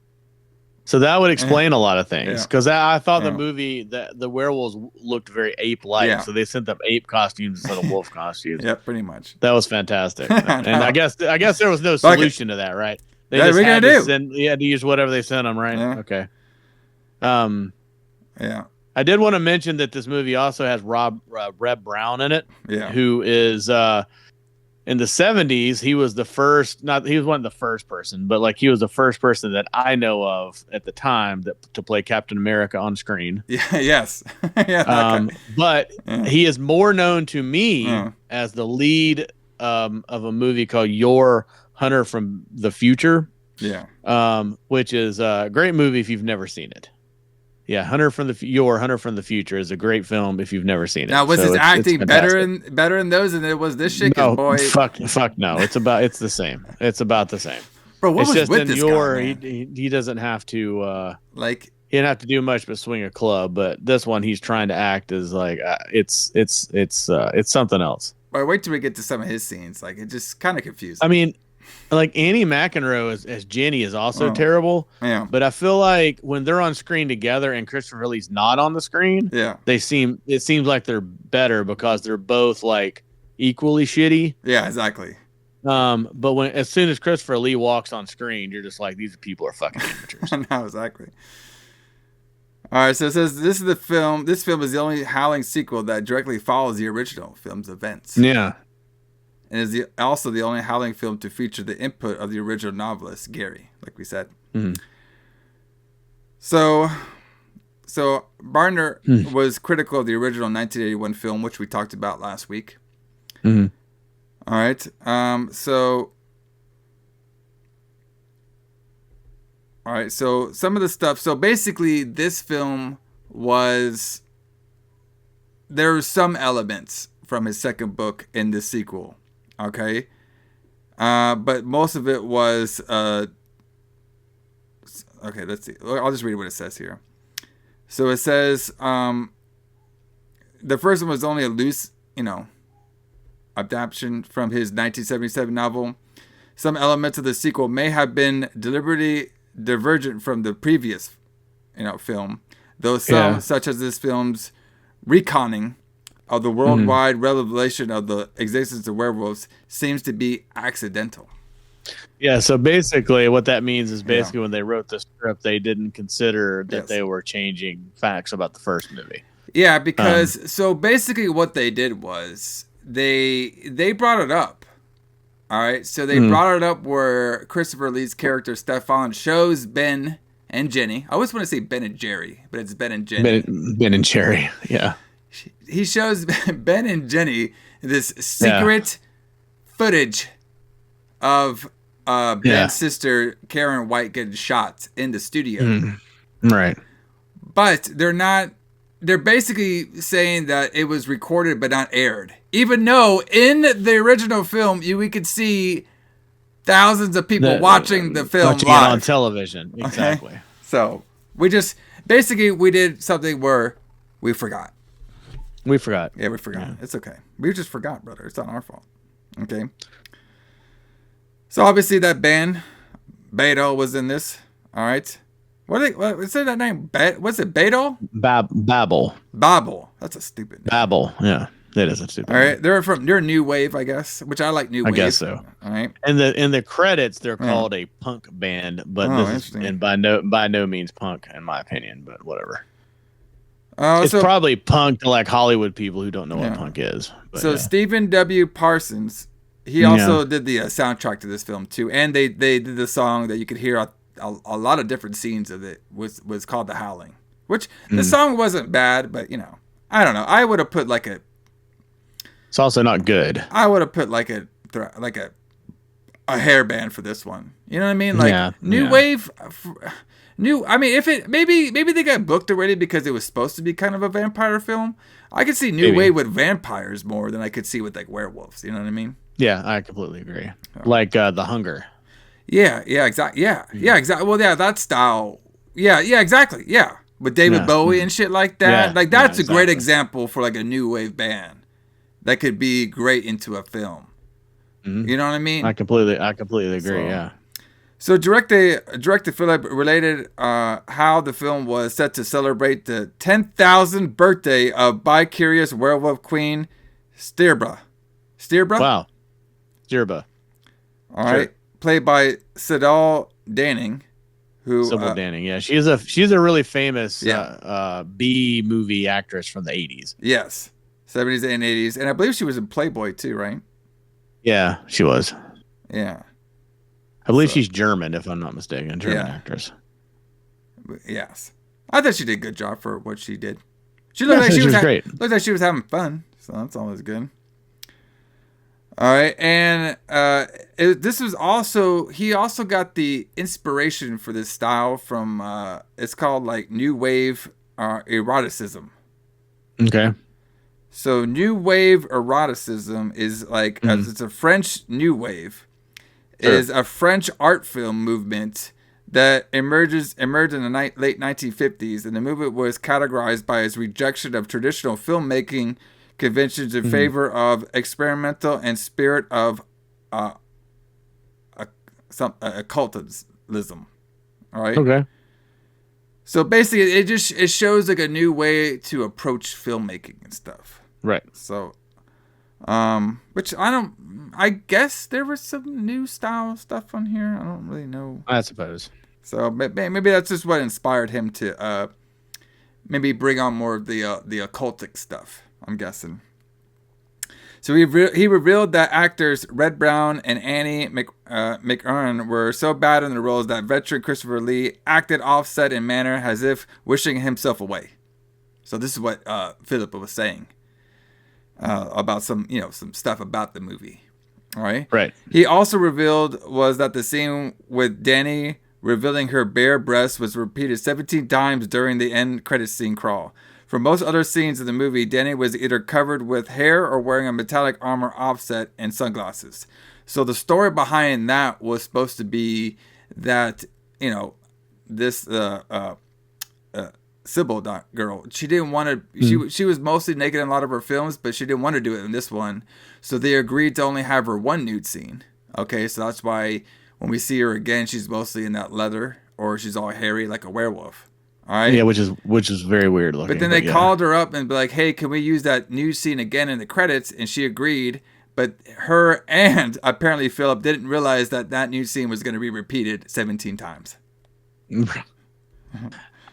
So that would explain a lot of things, because I thought the movie, the werewolves looked very ape-like, so they sent them ape costumes instead of wolf costumes. Yeah, pretty much. That was fantastic. And I guess there was no solution to that, right? They just had to use whatever they sent them, right? Yeah. Okay. Yeah. I did want to mention that this movie also has Reb Brown in it, who is in the 70s, he was the first, not he was one of the first person, but like he was the first person that I know of at the time to play Captain America on screen. Yeah, yes. Yeah, but he is more known to me as the lead of a movie called Your Hunter from the Future. Yeah. Which is a great movie if you've never seen it. Yeah, Hunter from the Future is a great film if you've never seen it. Now, was his acting better in those than it was this shit? No, boy, fuck no. It's the same. It's about the same. Bro, what it's was just with in this Your guy, man? he doesn't have to like he didn't have to do much but swing a club. But this one, he's trying to act as like it's something else. But wait till we get to some of his scenes. Like, it just kind of confused me. I mean, like Annie McEnroe as Jenny is also terrible. Yeah. But I feel like when they're on screen together and Christopher Lee's not on the screen, it seems like they're better because they're both like equally shitty. Yeah, exactly. But as soon as Christopher Lee walks on screen, you're just like, these people are fucking amateurs. No, exactly. All right, so it says this film is the only Howling sequel that directly follows the original film's events. Yeah. And is also the only Howling film to feature the input of the original novelist, Gary, like we said. Mm-hmm. So Brandner was critical of the original 1981 film, which we talked about last week. Mm-hmm. All right. So some of the stuff. So basically, this film there were some elements from his second book in the sequel. Okay. But most of it was, okay, let's see. I'll just read what it says here. So it says, the first one was only a loose, adaptation from his 1977 novel. Some elements of the sequel may have been deliberately divergent from the previous, film, though some, such as this film's reconning of the worldwide revelation of the existence of werewolves, seems to be accidental. Yeah, so basically what that means is when they wrote the script, they didn't consider that they were changing facts about the first movie. Yeah, because so basically what they did was they brought it up. All right, so they brought it up where Christopher Lee's character Stefan shows Ben and Jenny. I always want to say Ben and Jerry, but it's Ben and Jenny. Ben and Jerry, yeah. He shows Ben and Jenny this secret footage of Ben's sister Karen White getting shot in the studio. Right. But they're basically saying that it was recorded but not aired. Even though in the original film we could see thousands of people watching the film live on television. Exactly. Okay? So we just we did something where we forgot. We forgot. Yeah, we forgot. Yeah. It's okay. We just forgot, brother. It's not our fault. Okay. So obviously that band, Beto, was in this. All right. What's that name? What's it? Beto? Babel. Babel. That's a stupid name. Babel. Yeah, that is a stupid. All right. They're new wave, I guess, which I like new wave. I guess so. All right. And in the credits, they're called a punk band, but this is by no means punk in my opinion, but whatever. It's probably punk to like Hollywood people who don't know what punk is. So Stephen W. Parsons, he also did the soundtrack to this film too, and they did the song that you could hear a lot of different scenes of it was called The Howling, which the song wasn't bad, but I don't know. I would have put it's also not good. I would have put like a hair band for this one. You know what I mean? Like new wave. I mean, if it maybe they got booked already because it was supposed to be kind of a vampire film. I could see new wave with vampires more than I could see with like werewolves. You know what I mean? Yeah, I completely agree. Like The Hunger. Yeah, exactly. Yeah, exactly. Well, yeah, that style. Yeah, exactly. Yeah, with David Bowie and shit like that. Like that's a great example for like a new wave band that could be great into a film. You know what I mean? I completely agree. Yeah. So Director Philip related how the film was set to celebrate the 10,000th birthday of bi-curious werewolf queen Stirba. Wow. Stirba. All right. Played by Sybil Danning. Sybil Danning, yeah. She's a really famous B movie actress from the 80s. Yes. 70s and 80s. And I believe she was in Playboy too, right? Yeah, she was. Yeah. I believe she's German, if I'm not mistaken. German actress. Yes. I thought she did a good job for what she did. She looked like she was great. Looked like she was having fun, so that's always good. All right, and this was also he also got the inspiration for this style from it's called like new wave eroticism. Okay. So new wave eroticism is like it's a French new wave. Sure. Is a French art film movement that emerged in the late 1950s, and the movement was categorized by its rejection of traditional filmmaking conventions in favor of experimental and spirit of occultism. All right. Okay. So basically, it shows like a new way to approach filmmaking and stuff. Right. So, which I guess there was some new style stuff on here. I don't really know. I suppose. So maybe that's just what inspired him to maybe bring on more of the occultic stuff, I'm guessing. So he revealed that actors Red Brown and Annie McEwan were so bad in the roles that veteran Christopher Lee acted offset in manner as if wishing himself away. So this is what Philip was saying about some stuff about the movie. All right. Right. He also revealed was that the scene with Danny revealing her bare breasts was repeated 17 times during the end credit scene crawl. For most other scenes in the movie, Danny was either covered with hair or wearing a metallic armor offset and sunglasses. So the story behind that was supposed to be that, this Sybil girl, she didn't want to, she was mostly naked in a lot of her films, but she didn't want to do it in this one. So they agreed to only have her one nude scene. Okay, so that's why when we see her again, she's mostly in that leather, or she's all hairy like a werewolf. All right. Yeah, which is very weird looking. But then they called her up and be like, "Hey, can we use that new scene again in the credits?" And she agreed. But her and apparently Philip didn't realize that new scene was going to be repeated 17 times.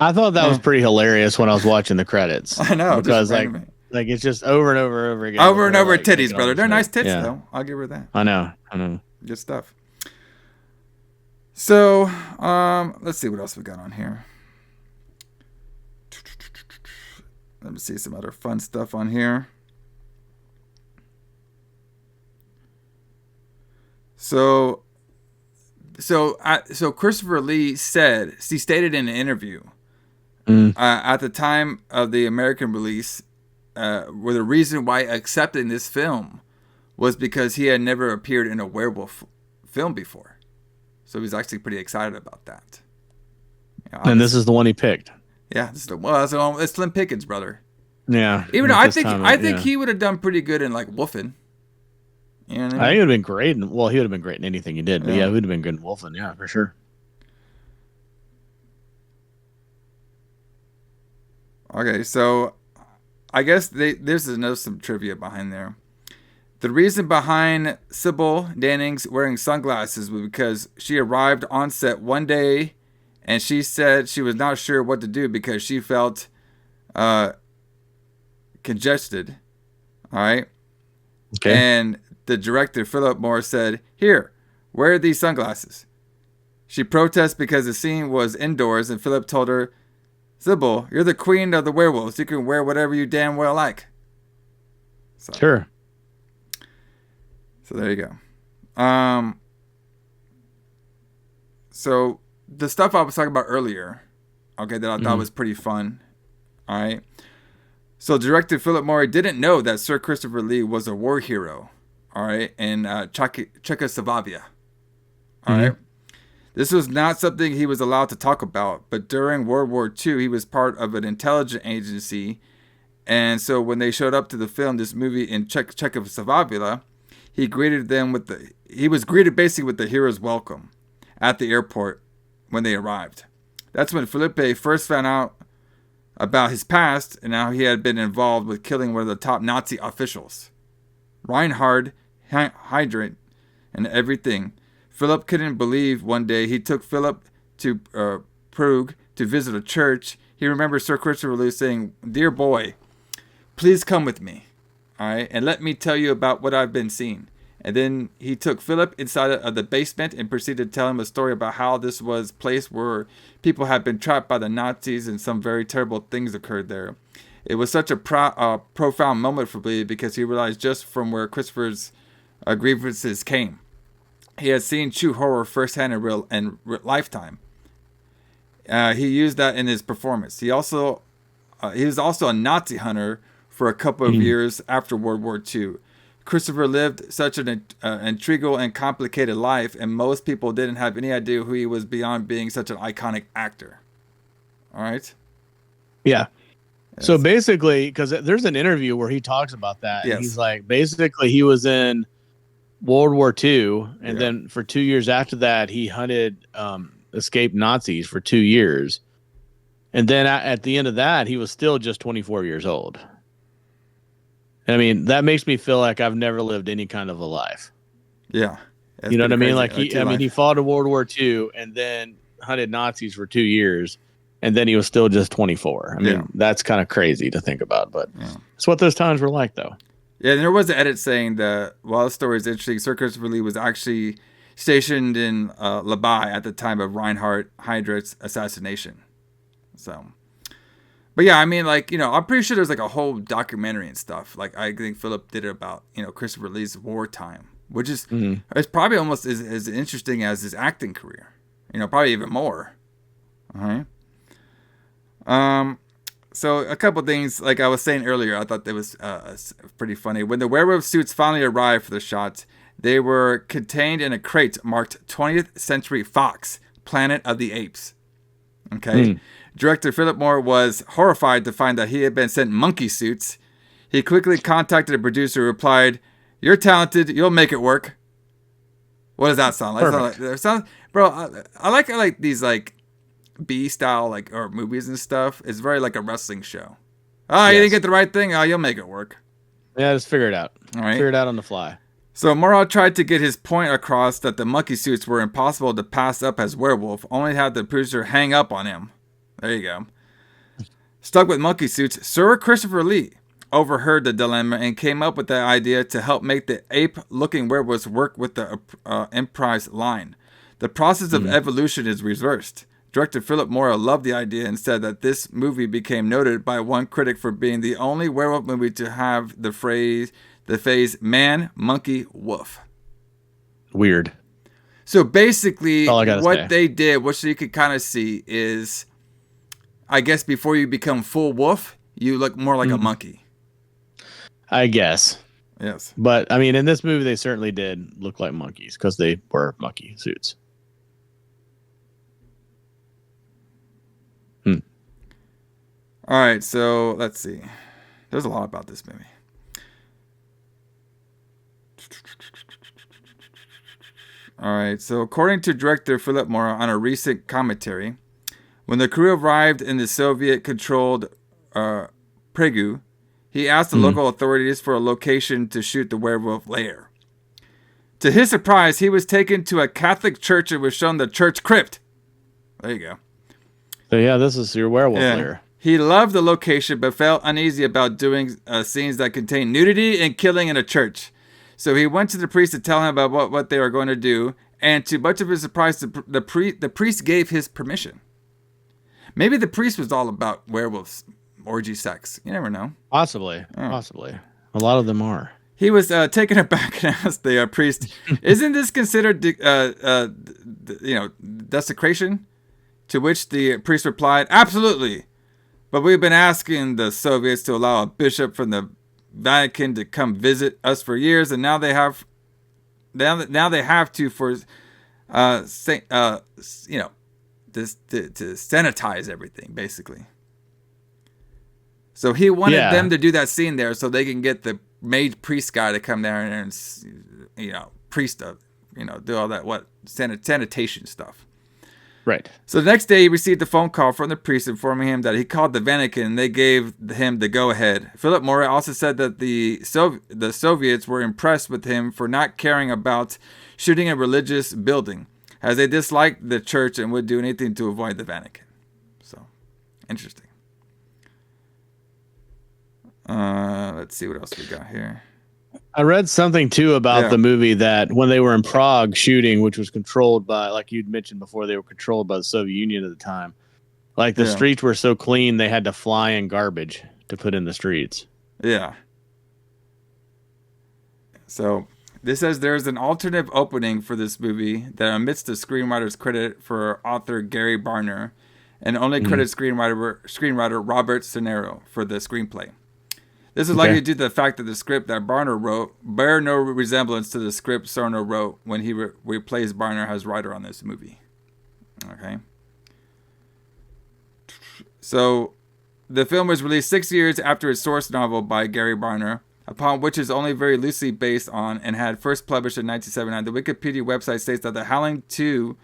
I thought that was pretty hilarious when I was watching the credits. I know, because like it's just over and over and over again. Over and over titties, brother. They're nice tits though. I'll give her that. I know. Good stuff. So, let's see what else we got on here. Let me see some other fun stuff on here. So Christopher Lee stated in an interview at the time of the American release, where the reason why accepting this film was because he had never appeared in a werewolf film before. So he's actually pretty excited about that. And this is the one he picked. Yeah, this is it's Slim Pickens, brother. Yeah. Even though I think he would have done pretty good in like Wolfen. You know what I mean? I think he would have been great. Well, he would have been great in anything he did. But yeah, he would have been good in Wolfen. Yeah, for sure. Okay, so I guess there's some trivia behind there. The reason behind Sybil Dannings wearing sunglasses was because she arrived on set one day and she said she was not sure what to do because she felt congested. All right. Okay. And the director, Philippe Mora, said, "Here, wear these sunglasses." She protested because the scene was indoors, and Philip told her, "Sybil, you're the queen of the werewolves. You can wear whatever you damn well like." So, sure. So there you go. So the stuff I was talking about earlier, okay, that I thought was pretty fun. All right. So director Philippe Mora didn't know that Sir Christopher Lee was a war hero. All right, in Czechoslovakia. All right. This was not something he was allowed to talk about, but during World War II, he was part of an intelligence agency. And so when they showed up to the film, this movie in Czechoslovakia, he was greeted basically with the hero's welcome at the airport when they arrived. That's when Philippe first found out about his past and how he had been involved with killing one of the top Nazi officials. Reinhard Heydrich and everything. Philip couldn't believe one day he took Philip to Prague to visit a church. He remembers Sir Christopher Lee saying, "Dear boy, please come with me, all right, and let me tell you about what I've been seeing." And then he took Philip inside of the basement and proceeded to tell him a story about how this was a place where people had been trapped by the Nazis and some very terrible things occurred there. It was such a profound moment for Lee because he realized just from where Christopher's grievances came. He had seen true horror firsthand in real lifetime. He used that in his performance. He was also a Nazi hunter for a couple of years after World War II. Christopher lived such an intriguing and complicated life, and most people didn't have any idea who he was beyond being such an iconic actor. All right? Yeah. Yes. So basically, because there's an interview where he talks about that. Yes. And he's like, basically, he was in World War II, and then for 2 years after that, he hunted escaped Nazis for 2 years. And then at the end of that, he was still just 24 years old. I mean, that makes me feel like I've never lived any kind of a life. Yeah. You know what I mean? Like he fought in World War II and then hunted Nazis for 2 years, and then he was still just 24. I mean, that's kind of crazy to think about, but it's what those times were like, though. Yeah, and there was an edit saying that while the story is interesting, Sir Christopher Lee was actually stationed in Labai at the time of Reinhard Heydrich's assassination. So... But yeah, I mean, like, you know, I'm pretty sure there's like a whole documentary and stuff. Like, I think Philip did it about, you know, Christopher Lee's wartime, which is it's probably almost as interesting as his acting career. You know, probably even more. All right. So a couple things, like I was saying earlier, I thought that was pretty funny. When the werewolf suits finally arrived for the shots, they were contained in a crate marked 20th Century Fox, Planet of the Apes. Okay. Director Philippe Mora was horrified to find that he had been sent monkey suits. He quickly contacted a producer who replied, "You're talented. You'll make it work." What does that sound like? Bro, I like these like B style like or movies and stuff. It's very like a wrestling show. Oh, you didn't get the right thing. Oh, you'll make it work. Yeah, just figure it out. All right. Figure it out on the fly. So Mora tried to get his point across that the monkey suits were impossible to pass up as werewolf, only had the producer hang up on him. There you go. Stuck with monkey suits, Sir Christopher Lee overheard the dilemma and came up with the idea to help make the ape-looking werewolves work with the improvised line. The process of evolution is reversed. Director Philippe Mora loved the idea and said that this movie became noted by one critic for being the only werewolf movie to have the phrase man, monkey, wolf. Weird. So basically, what they did, which you could kind of see, is, I guess before you become full wolf, you look more like a monkey. I guess. Yes. But, I mean, in this movie, they certainly did look like monkeys because they were monkey suits. All right, so let's see. There's a lot about this movie. All right, so according to director Philippe Mora on a recent commentary, when the crew arrived in the Soviet-controlled Prague, he asked the local authorities for a location to shoot the werewolf lair. To his surprise, he was taken to a Catholic church and was shown the church crypt. There you go. So yeah, this is your werewolf lair. He loved the location, but felt uneasy about doing scenes that contained nudity and killing in a church. So he went to the priest to tell him about what they were going to do, and to much of his surprise, the priest gave his permission. Maybe the priest was all about werewolves, orgy sex. You never know. Possibly. A lot of them are. He was taken aback and asked the priest, "Isn't this considered, desecration?" To which the priest replied, "Absolutely. But we've been asking the Soviets to allow a bishop from the Vatican to come visit us for years, and now they have to for to sanitize everything, basically." So he wanted them to do that scene there so they can get the made priest guy to come there and do all that sanitation stuff. Right. So the next day, he received a phone call from the priest informing him that he called the Vatican and they gave him the go-ahead. Philippe Mora also said that the Soviets were impressed with him for not caring about shooting a religious building, as they disliked the church and would do anything to avoid the Vatican. So, interesting. Let's see what else we got here. I read something too about the movie that when they were in Prague shooting, which was controlled by, like you'd mentioned before, they were controlled by the Soviet Union at the time. Like the streets were so clean, they had to fly in garbage to put in the streets. Yeah. So this says there's an alternative opening for this movie that omits the screenwriter's credit for author Gary Brandner and only credits screenwriter Robert Cenero for the screenplay. This is likely due to the fact that the script that Brandner wrote bear no resemblance to the script Cenero wrote when he replaced Brandner as writer on this movie. Okay. So the film was released 6 years after its source novel by Gary Brandner, upon which is only very loosely based on and had first published in 1979. The Wikipedia website states that the Howling II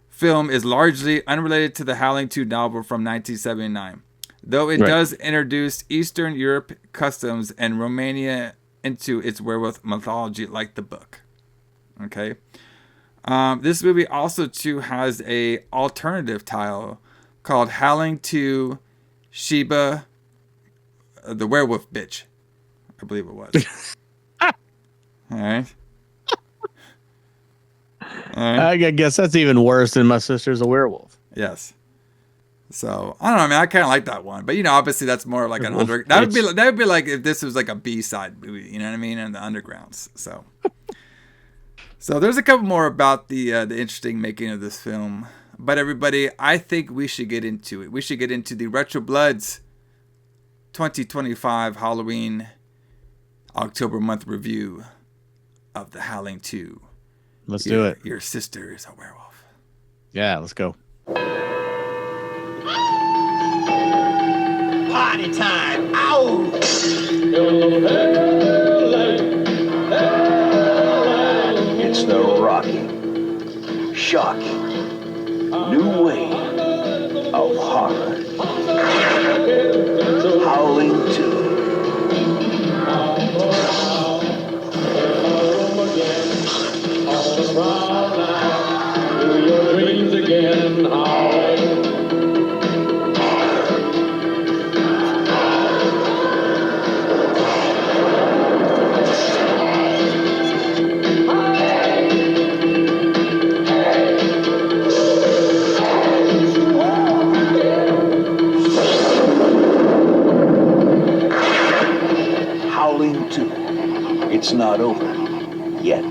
film is largely unrelated to the Howling II novel from 1979, though it does introduce Eastern Europe customs and Romania into its werewolf mythology like the book. Okay. This movie also too has a alternative title called Howling II Sheba, the Werewolf Bitch. I believe it was. All right. I guess that's even worse than My Sister's a Werewolf. Yes. So I don't know. I mean, I kind of like that one, but obviously that's more like an under. That would be like if this was like a B-side movie. You know what I mean? And the undergrounds. So there's a couple more about the interesting making of this film. But everybody, I think we should get into it. We should get into the Retro Bloods 2025 Halloween October month review of the Howling II. Let's do it. Your sister is a werewolf. Yeah, let's go. Party time. Ow! It's the rocking, shocking, new wave of horror. Howling II. Howling II. It's not over yet.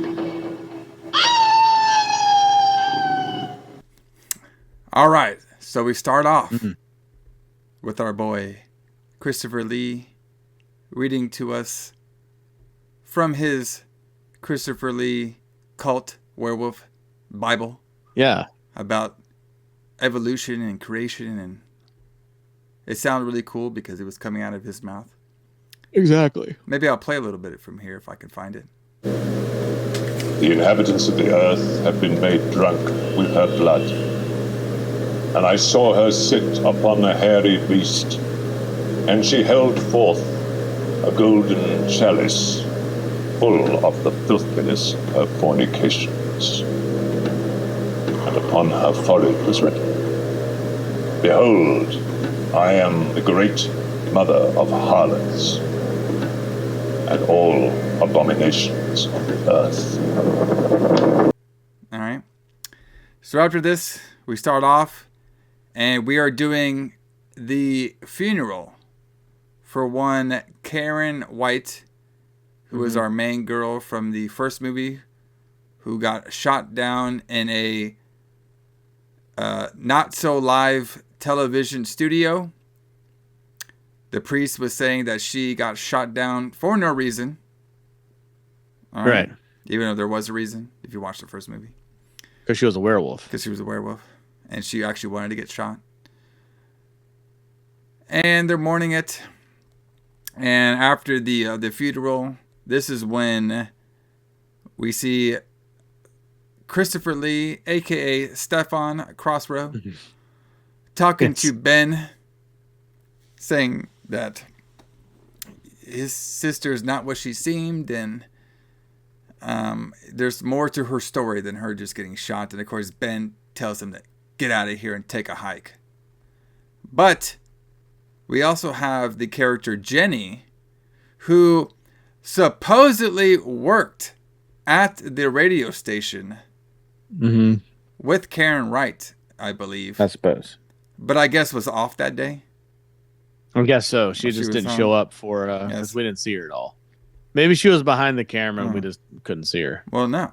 All right, so we start off with our boy Christopher Lee reading to us from his Christopher Lee cult werewolf Bible. Yeah. About evolution and creation, and it sounded really cool because it was coming out of his mouth. Exactly. Maybe I'll play a little bit from here if I can find it. The inhabitants of the earth have been made drunk with her blood. And I saw her sit upon a hairy beast, and she held forth a golden chalice full of the filthiness of fornications. And upon her forehead was written, Behold, I am the great mother of harlots and all abominations of the earth. All right. So after this, we start off, and we are doing the funeral for one Karen White, who was our main girl from the first movie, who got shot down in a not-so-live television studio. The priest was saying that she got shot down for no reason. All right. Even though there was a reason, if you watched the first movie. Because she was a werewolf. Because she was a werewolf. And she actually wanted to get shot. And they're mourning it. And after the funeral, this is when we see Christopher Lee, a.k.a. Stefan Crossrow, talking to Ben, saying that his sister is not what she seemed, and there's more to her story than her just getting shot. And of course, Ben tells him to get out of here and take a hike. But we also have the character Jenny, who supposedly worked at the radio station with Karen Wright, I believe. I suppose. But I guess was off that day. I guess so. She just didn't show up for because we didn't see her at all. Maybe she was behind the camera and we just couldn't see her. Well, no.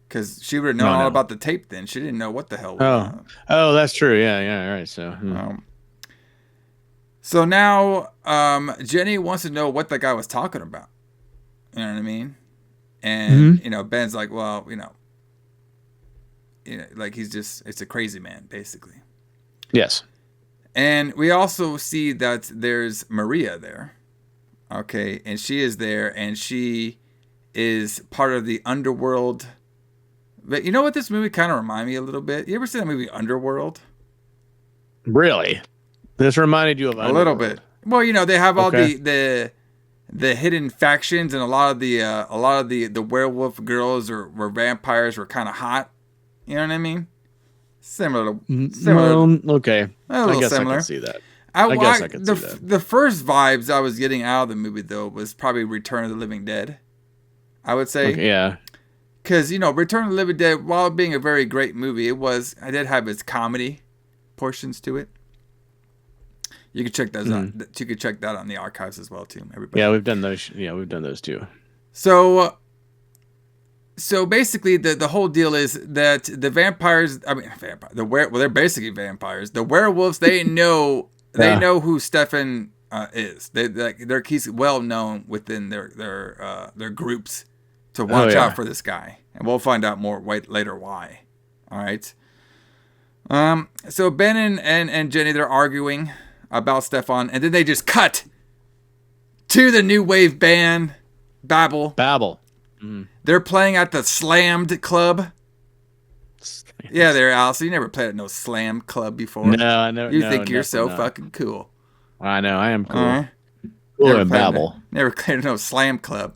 Because she would have known all about the tape then. She didn't know what the hell was going on. Oh, that's true. Yeah, right. So, so now Jenny wants to know what the guy was talking about. You know what I mean? And, Ben's like, well, like it's a crazy man, basically. Yes. And we also see that there's Maria there. Okay. And she is there, and she is part of the underworld. But you know what this movie kind of reminded me a little bit? You ever seen that movie Underworld? Really? This reminded you of Underworld? A little bit. Well, they have all the hidden factions, and a lot of the werewolf girls were vampires were kind of hot. You know what I mean? Similar. Okay. I guess similar. I can see that. I can see that. The first vibes I was getting out of the movie, though, was probably Return of the Living Dead. I would say. Okay, yeah. Because, Return of the Living Dead, while being a very great movie, I did have its comedy portions to it. You can check those out. You can check that on the archives as well, too. Everybody. Yeah, we've done those. Yeah, we've done those, too. So basically, the whole deal is that the vampires, they're basically vampires. The werewolves, they know who Stefan is. He's well known within their groups to watch out for this guy, and we'll find out more later why. All right. So Ben and Jenny, they're arguing about Stefan, and then they just cut to the new wave band Babel. Mm-hmm. They're playing at the Slammed Club. Yeah, there, Alison. You never played at no Slam Club before. No, I know. You think you're so fucking cool. I know. I am cool. Cool in Babel. Never played at no Slam Club.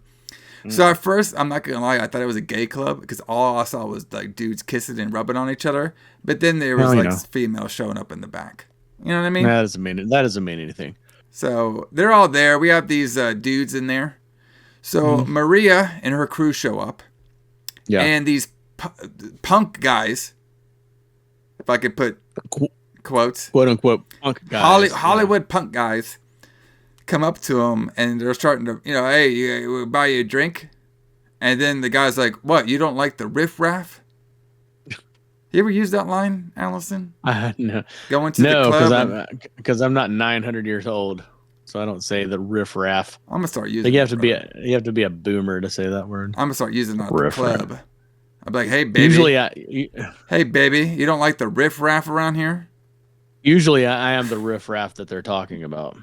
So at first, I'm not gonna lie, I thought it was a gay club because all I saw was like dudes kissing and rubbing on each other. But then there was females showing up in the back. You know what I mean? That doesn't mean anything. So they're all there. We have these dudes in there. So Maria and her crew show up. Yeah. And these punk guys, if I could put quotes, quote unquote punk guys, Hollywood punk guys, come up to him and they're starting to, hey, we'll buy you a drink. And then the guy's like, what, you don't like the riff-raff? You ever use that line, Alison? No. Going to the club? Because I'm not 900 years old, so I don't say the riff-raff. I'm gonna start using. You have to be a boomer to say that word. I'm gonna start using that at the club. I'm like, hey baby. Hey baby, you don't like the riff-raff around here? Usually, I am the riff-raff that they're talking about.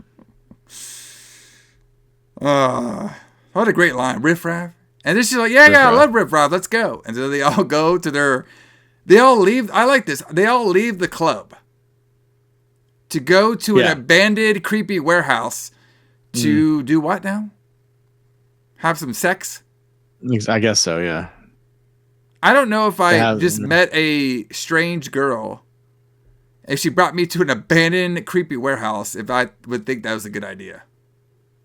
What a great line, riff-raff. And then she's like, yeah, I love riff-raff. Let's go. And so they all go to they all leave. I like this. They all leave the club to go to an abandoned, creepy warehouse to do what now? Have some sex? I guess so, yeah. I don't know if I just met a strange girl. If she brought me to an abandoned, creepy warehouse, if I would think that was a good idea.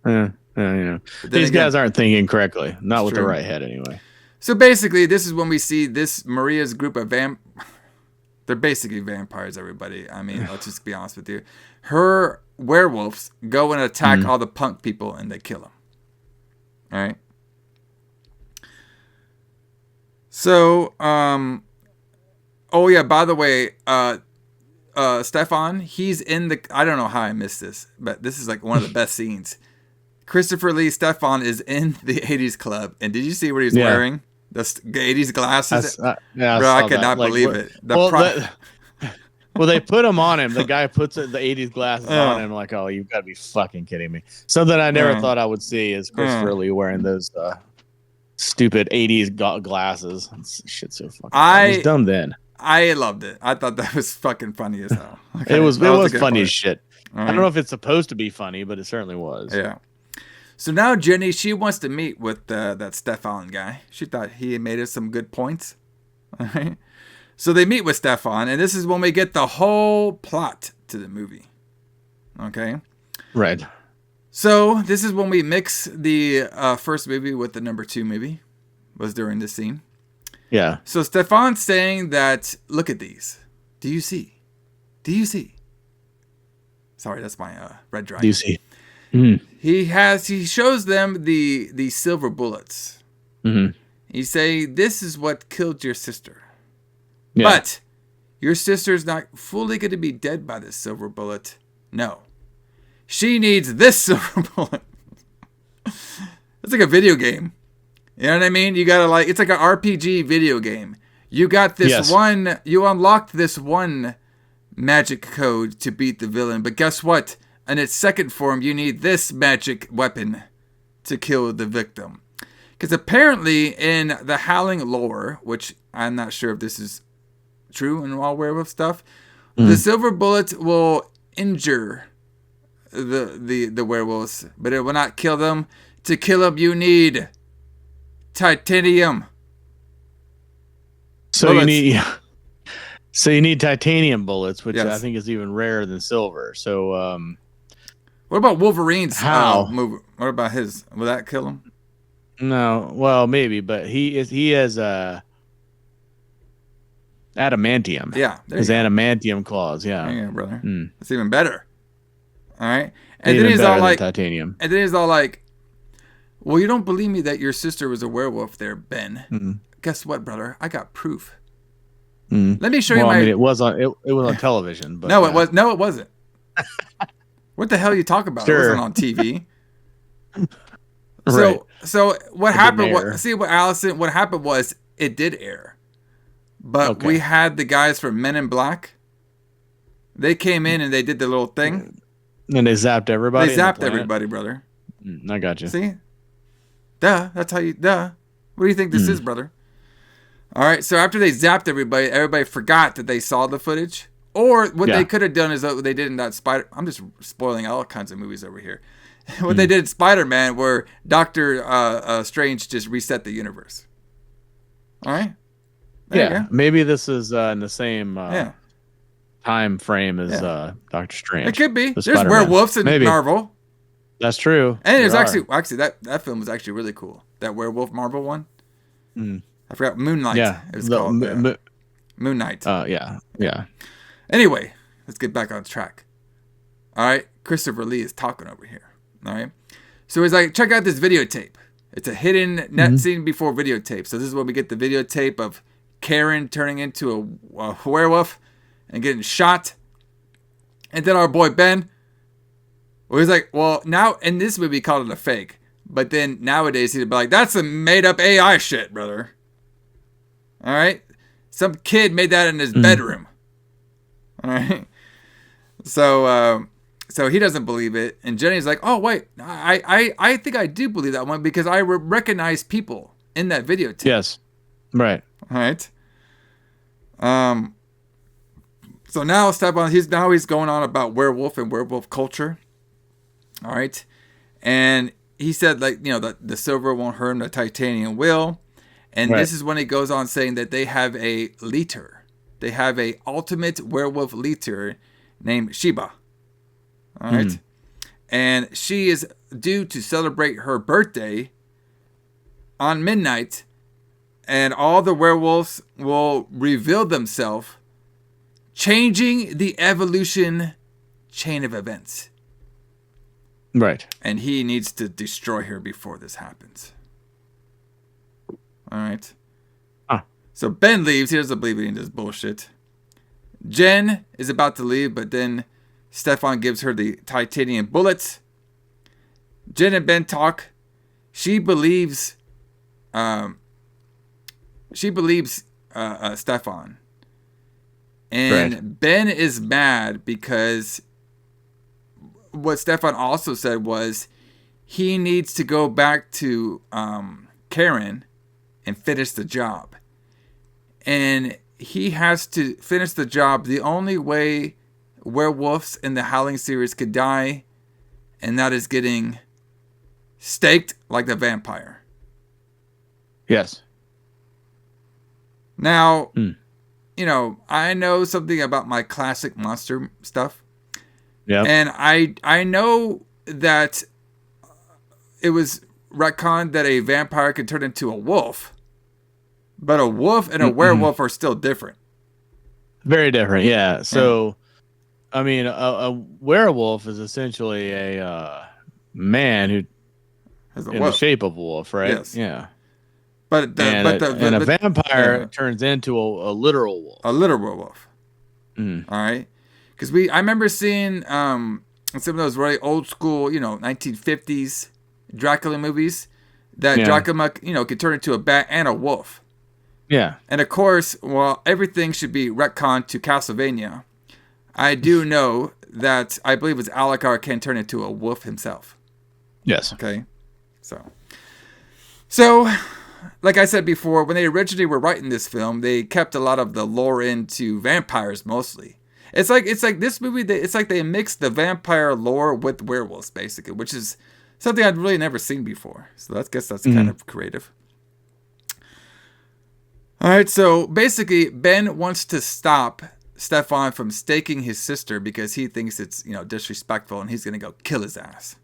These guys aren't thinking correctly. Not with the right head, anyway. So basically, this is when we see this Maria's group of they're basically vampires, everybody. I mean, let's just be honest with you. Her werewolves go and attack all the punk people, and they kill them. All right. So, by the way, Stefan, he's in I don't know how I missed this, but this is like one of the best scenes. Christopher Lee Stefan is in the 80s club, and did you see what he was wearing? The 80s glasses? Bro, I could not believe it. Well, they put them on him. The guy puts the 80s glasses on him. Like, oh, you've got to be fucking kidding me. Something I never thought I would see is Christopher Lee wearing those stupid 80s glasses. Shit's so fucking funny. It was dumb then. I loved it. I thought that was fucking funny as hell. Okay, it was funny as shit. Right. I don't know if it's supposed to be funny, but it certainly was. Yeah. So now Jenny, she wants to meet with that Stefan guy. She thought he had made us some good points. All right. So they meet with Stefan, and this is when we get the whole plot to the movie. Okay. Right. So this is when we mix the first movie with the number 2 movie. Was during this scene. Yeah. So Stefan's saying that, look at these. Do you see? Do you see? Sorry, that's my red dragon. Do you see? Mm-hmm. He shows them the silver bullets. Mm-hmm. He say, this is what killed your sister. Yeah. But your sister's not fully going to be dead by this silver bullet. No. She needs this silver bullet. It's like a video game. You know what I mean? You gotta it's like an RPG video game. You got this one, you unlocked this one magic code to beat the villain, but guess what? In its second form, you need this magic weapon to kill the victim. Because apparently in the Howling lore, which I'm not sure if this is true in all werewolf stuff, the silver bullet will injure the werewolves, but it will not kill them. To kill them, you need titanium. So bullets. you need titanium bullets, which yes. I think is even rarer than silver. So what about Wolverine's move? What about his? Will that kill him? No, well maybe, but he has adamantium. Yeah, his adamantium claws. Yeah, there you go, brother. That's even better. All right, and even then he's all like titanium. And then he's all like, well, you don't believe me that your sister was a werewolf there, Ben. Mm-hmm. Guess what, brother? I got proof. Mm-hmm. Let me show you my... I mean, it was on television. But, No, it wasn't. What the hell are you talking about? Sure. It wasn't on TV. Right. So what happened was... See, what happened was it did air. But we had the guys from Men in Black. They came in and they did the little thing. And they zapped everybody? They zapped everybody, brother. I got you. See? Duh. That's how you... Duh. What do you think this is, brother? All right. So after they zapped everybody forgot that they saw the footage. Or what they could have done is what they did in that Spider... I'm just spoiling all kinds of movies over here. What they did in Spider-Man where Doctor Strange just reset the universe. All right? There maybe this is in the same time frame as Doctor Strange. It could be. There's werewolves in Marvel. That's true. And there's actually that film was actually really cool. That werewolf Marvel one. I forgot Moon Knight. Yeah, it was called Moon Knight. Yeah. Anyway, let's get back on track. All right, Christopher Lee is talking over here. All right, so he's like, check out this videotape. It's a hidden net scene before videotape. So this is when we get the videotape of Karen turning into a werewolf and getting shot, and then our boy Ben. Well, he's like, well, now in this movie, he called it a fake. But then nowadays, he'd be like, that's some made-up AI shit, brother. All right? Some kid made that in his bedroom. All right? So he doesn't believe it. And Jenny's like, oh, wait. I think I do believe that one because I recognize people in that videotape. Yes. Right. All right? So now he's going on about werewolf and werewolf culture. All right. And he said, like, you know, the silver won't hurt him, the titanium will. And this is when he goes on saying that they have a leader. They have a ultimate werewolf leader named Sheba. All right. And she is due to celebrate her birthday on midnight. And all the werewolves will reveal themselves, changing the evolution chain of events. Right. And he needs to destroy her before this happens. All right. So Ben leaves. He doesn't believe in this bullshit. Jen is about to leave, but then Stefan gives her the titanium bullets. Jen and Ben talk. She believes Stefan. And Ben is mad because what Stefan also said was he needs to go back to Karen and finish the job. And he has to finish the job the only way werewolves in the Howling series could die, and that is getting staked like the vampire. Yes. Now, you know, I know something about my classic monster stuff. Yeah. And I know that it was retconned that a vampire could turn into a wolf, but a wolf and a werewolf are still different. Very different, yeah. So, I mean, a werewolf is essentially a man who in the shape of a wolf, right? Yes. Yeah. But a vampire turns into a literal wolf. A literal wolf. All right. Because I remember seeing some of those really old school, 1950s Dracula movies that Dracula, could turn into a bat and a wolf. Yeah. And of course, while everything should be retconned to Castlevania, I do know that I believe it's Alucard can turn into a wolf himself. Yes. Okay. So, like I said before, when they originally were writing this film, they kept a lot of the lore into vampires mostly. It's like this movie. It's like they mixed the vampire lore with werewolves, basically, which is something I'd really never seen before. So I guess that's kind of creative. All right, so basically, Ben wants to stop Stefan from staking his sister because he thinks it's disrespectful, and he's gonna go kill his ass.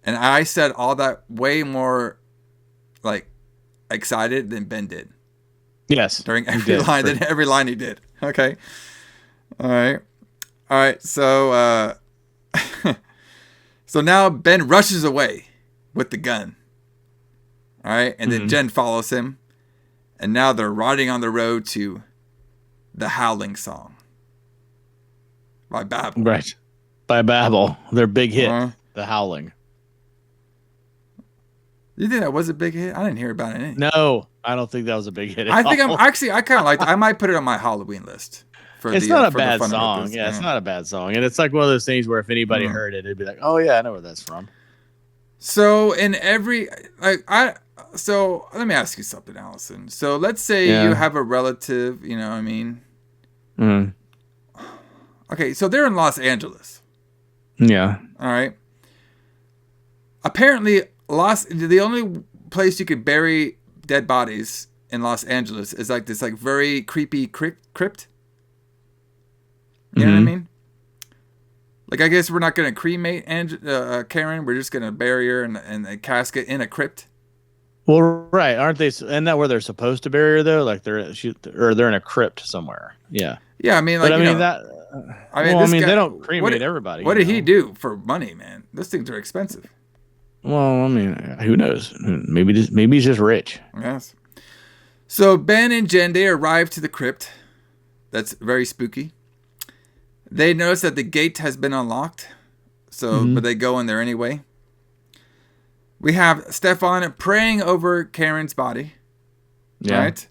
And I said all that way more excited than Ben did. Yes, during every line he did. Okay, all right. So so now Ben rushes away with the gun. All right, and then Jen follows him. And now they're riding on the road to the Howling song by Babel. Right. By Babel. Their big hit, the Howling. You think that was a big hit? I didn't hear about it. No, I don't think that was a big hit. I kind of like I might put it on my Halloween list. It's not a bad song. Yeah, it's not a bad song. And it's like one of those things where if anybody heard it, it'd be like, oh, yeah, I know where that's from. So in every, so let me ask you something, Alison. So let's say you have a relative, you know what I mean? Okay, so they're in Los Angeles. Yeah. All right. Apparently, the only place you could bury dead bodies in Los Angeles is like this very creepy crypt. You know what I mean? Like, I guess we're not going to cremate Karen. We're just going to bury her in a casket in a crypt. Well, right. Aren't they? Isn't that where they're supposed to bury her, though? Like they're in a crypt somewhere. Yeah. Yeah, I mean, they don't cremate everybody. What did he do for money, man? Those things are expensive. Well, I mean, who knows? Maybe he's just rich. Yes. So Ben and Jen, they arrive to the crypt. That's very spooky. They notice that the gate has been unlocked, but they go in there anyway. We have Stefan praying over Karen's body, right?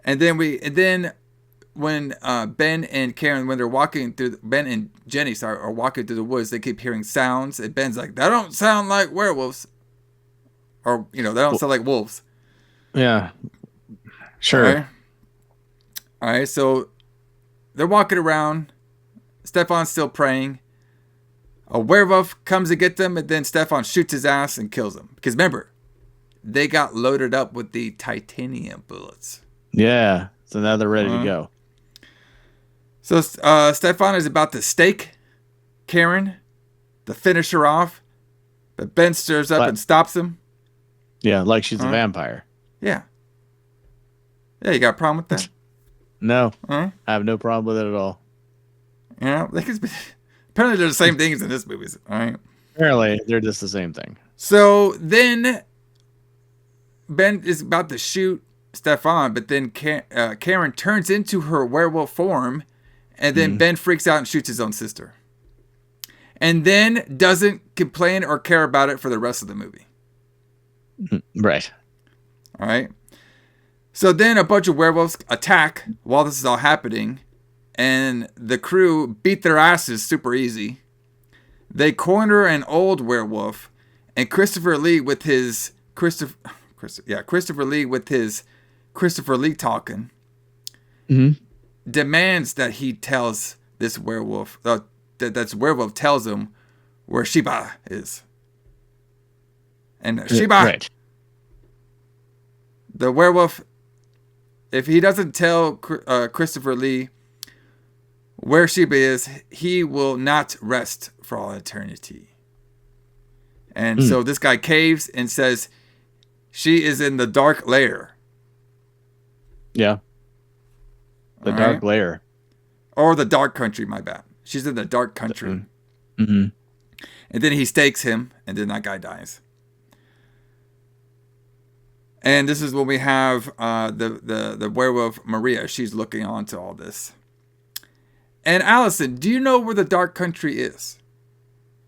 And then when Ben and Karen, when they're walking through, Ben and Jenny are walking through the woods, they keep hearing sounds, and Ben's like, "That don't sound like werewolves," or they don't sound like wolves. Yeah, sure. All right. So they're walking around. Stefan's still praying. A werewolf comes to get them, and then Stefan shoots his ass and kills him. Because remember, they got loaded up with the titanium bullets. Yeah, so now they're ready to go. So Stefan is about to stake Karen to finish her off, but Ben stirs up and stops him. Yeah, like she's a vampire. Yeah. Yeah, you got a problem with that? No, I have no problem with it at all. Apparently they're the same things in this movie. All right. Apparently they're just the same thing. So then Ben is about to shoot Stefan, but then Karen turns into her werewolf form, and then Ben freaks out and shoots his own sister. And then doesn't complain or care about it for the rest of the movie. Right. All right. So then a bunch of werewolves attack while this is all happening. And the crew beat their asses super easy. They corner an old werewolf, and Christopher Lee with his Christopher Lee talking demands that he tells this werewolf that werewolf tells him where Sheba is. And Sheba, the werewolf, if he doesn't tell Christopher Lee where Sheba is, he will not rest for all eternity. And so this guy caves and says she is in the dark lair. Yeah. The dark lair. Or the dark country, my bad. She's in the dark country. Mm-hmm. And then he stakes him, and then that guy dies. And this is when we have the werewolf Maria. She's looking on to all this. And Alison, do you know where the dark country is?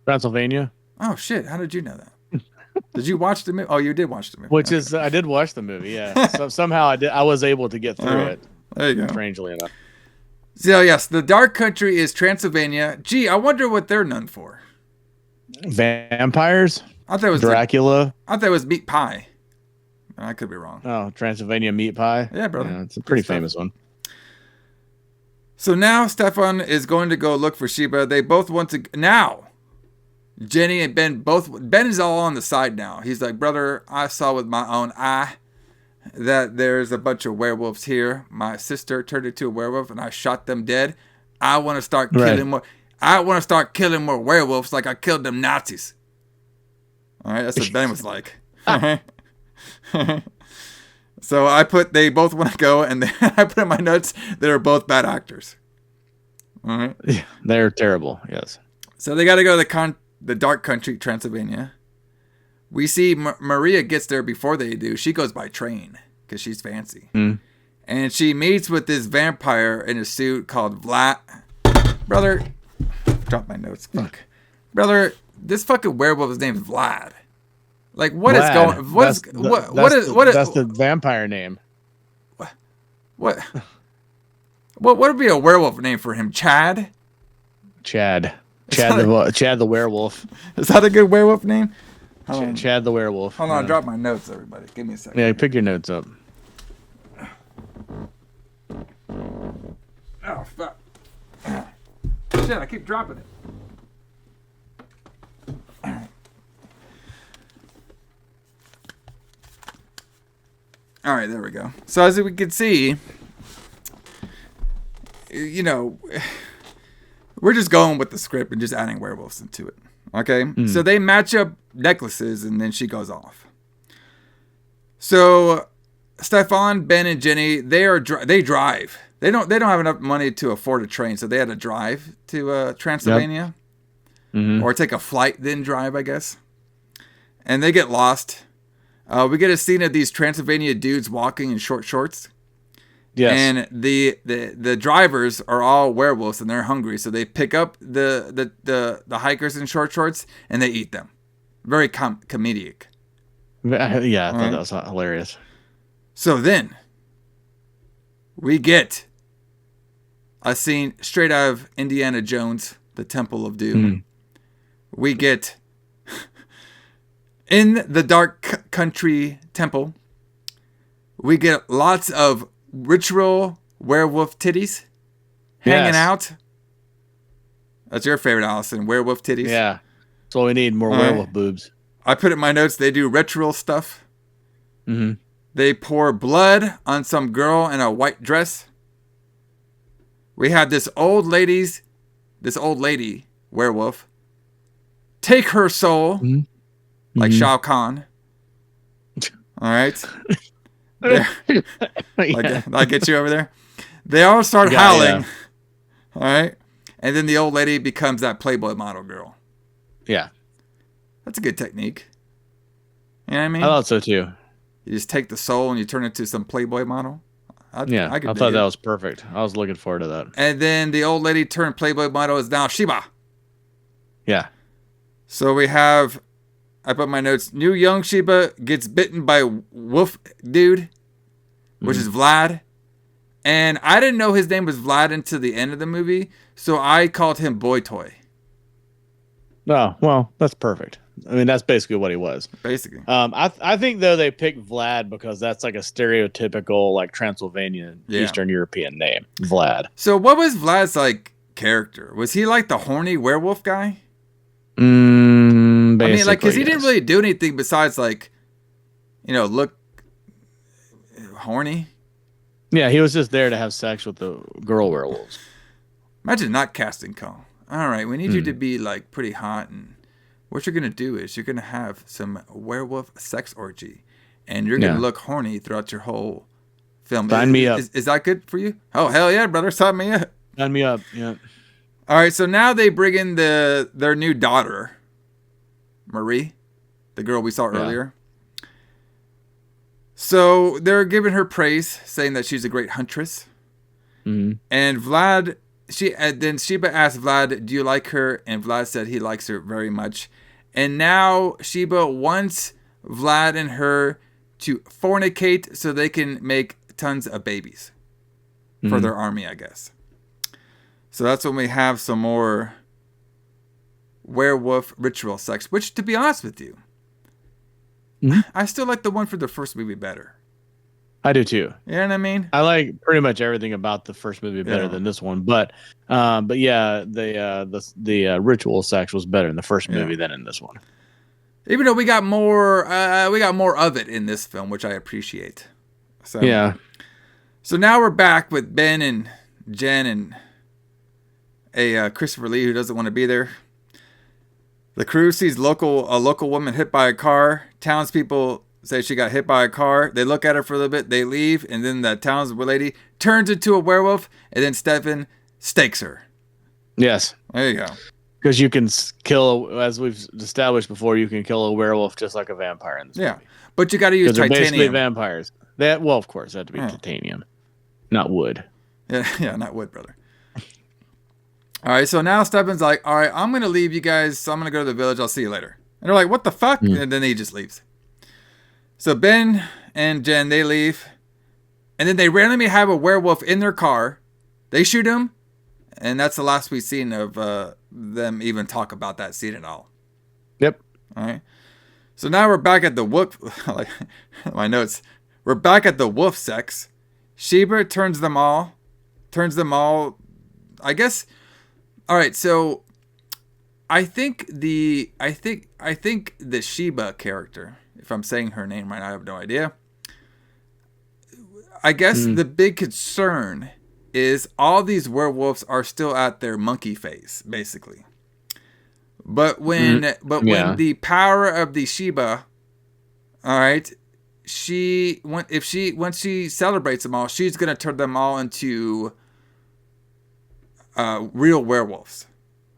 Transylvania. Oh shit! How did you know that? Did you watch the movie? Oh, you did watch the movie. Which is, I did watch the movie. Yeah. So somehow I was able to get through it. There you go. Strangely enough. So yes, the dark country is Transylvania. Gee, I wonder what they're known for. Vampires. I thought it was Dracula. I thought it was meat pie. I could be wrong. Oh, Transylvania meat pie. Yeah, brother. Yeah, it's a pretty famous one. So now Stefan is going to go look for Sheba. They both want to now. Jenny and Ben Ben is all on the side now. He's like, brother, I saw with my own eye that there's a bunch of werewolves here. My sister turned into a werewolf and I shot them dead. I want to start killing more. I want to start killing more werewolves like I killed them Nazis. All right, that's what Ben was like. So they both want to go, and I put in my notes they're both bad actors. All right, yeah, they're terrible. Yes. So they got to go to the dark country, Transylvania. We see Maria gets there before they do. She goes by train because she's fancy, and she meets with this vampire in a suit called Vlad. Brother, drop my notes. Fuck, brother, this fucking werewolf's name is Vlad. Like, what Vlad. Is going? What is? That's the vampire name. What would be a werewolf name for him? Chad the werewolf. Is that a good werewolf name? Chad the werewolf. Hold on, drop my notes, everybody. Give me a second. Yeah, pick your notes up. Oh fuck! Shit, I keep dropping it. All right, there we go. So as we can see, you know, we're just going with the script and just adding werewolves into it. Okay? So they match up necklaces and then she goes off. So Stefan, Ben, and Jenny, they drive. They don't have enough money to afford a train, so they had to drive to Transylvania. Yep. Or take a flight, then drive, I guess. And they get lost. We get a scene of these Transylvania dudes walking in short shorts. Yes. And the drivers are all werewolves and they're hungry, so they pick up the hikers in short shorts and they eat them. Very comedic. Yeah, I thought that was hilarious. So then we get a scene straight out of Indiana Jones, the Temple of Doom. We get in the dark country temple. We get lots of ritual werewolf titties hanging out. That's your favorite, Alison. Werewolf titties. Yeah. That's all we need. More werewolf boobs. I put in my notes, they do ritual stuff. They pour blood on some girl in a white dress. We have this old lady werewolf take her soul like Shao Kahn. All right. I'll get you over there. They all start howling. Yeah. All right. And then the old lady becomes that Playboy model girl. Yeah. That's a good technique. You know what I mean? I thought so too. You just take the soul and you turn it into some Playboy model. I thought that was perfect. I was looking forward to that. And then the old lady turned Playboy model is now Sheba. Yeah. So we have, I put my notes, new young Sheba gets bitten by wolf dude, which is Vlad. And I didn't know his name was Vlad until the end of the movie, so I called him Boy Toy. Oh, well, that's perfect. I mean, that's basically what he was. Basically. I think, though, they picked Vlad because that's like a stereotypical, like, Transylvanian, Eastern European name. Vlad. So what was Vlad's, like, character? Was he, like, the horny werewolf guy? Basically, I mean, like, because he didn't really do anything besides, like, you know, look horny. Yeah, he was just there to have sex with the girl werewolves. Imagine not casting call. All right, we need you to be, like, pretty hot and what you're going to do is you're going to have some werewolf sex orgy. And you're going to look horny throughout your whole film. Sign me up. Is that good for you? Oh, hell yeah, brother. Sign me up. Sign me up, yeah. All right, so now they bring in their new daughter, Marie, the girl we saw earlier. So they're giving her praise, saying that she's a great huntress. Mm-hmm. And then Sheba asked Vlad, do you like her? And Vlad said he likes her very much. And now Sheba wants Vlad and her to fornicate so they can make tons of babies for their army, I guess. So that's when we have some more werewolf ritual sex, which, to be honest with you, I still like the one for the first movie better. I do too. You know what I mean? I like pretty much everything about the first movie better than this one, but yeah, the ritual sex was better in the first movie than in this one. Even though we got more of it in this film, which I appreciate. So yeah. So now we're back with Ben and Jen and Christopher Lee, who doesn't want to be there. The crew sees a local woman hit by a car. Townspeople say she got hit by a car. They look at her for a little bit. They leave, and then the townspeople lady turns into a werewolf, and then Stefan stakes her. Yes. There you go. Because you can kill, as we've established before, you can kill a werewolf just like a vampire in this movie. But you got to use titanium. They're basically vampires. Well, of course, that had to be titanium, not wood. Yeah, not wood, brother. All right, so now Stefan's like, all right, I'm going to leave you guys. So I'm going to go to the village. I'll see you later. And they're like, what the fuck? And then he just leaves. So Ben and Jen, they leave. And then they randomly have a werewolf in their car. They shoot him. And that's the last we've seen of them even talk about that scene at all. Yep. All right. So now we're back at the wolf. Like my notes. We're back at the wolf sex. Sheba turns them all. I guess. All right. So I think the Sheba character, if I'm saying her name right, I have no idea. I guess the big concern is all these werewolves are still at their monkey phase, basically. But when when the power of the Sheba, all right, once she celebrates them all, she's gonna turn them all into real werewolves.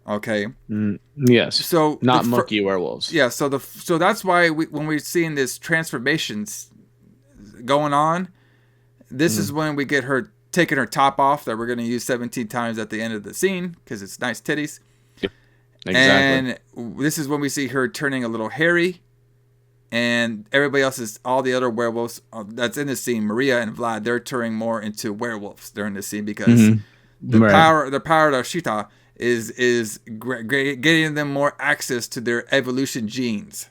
Okay. Yes. So not monkey werewolves. Yeah. So that's why when we're seeing this transformations going on, this is when we get her taking her top off that we're going to use 17 times at the end of the scene because it's nice titties. Exactly. And this is when we see her turning a little hairy, and everybody else all the other werewolves that's in the scene, Maria and Vlad, they're turning more into werewolves during this scene because the power of Shita is getting them more access to their evolution genes.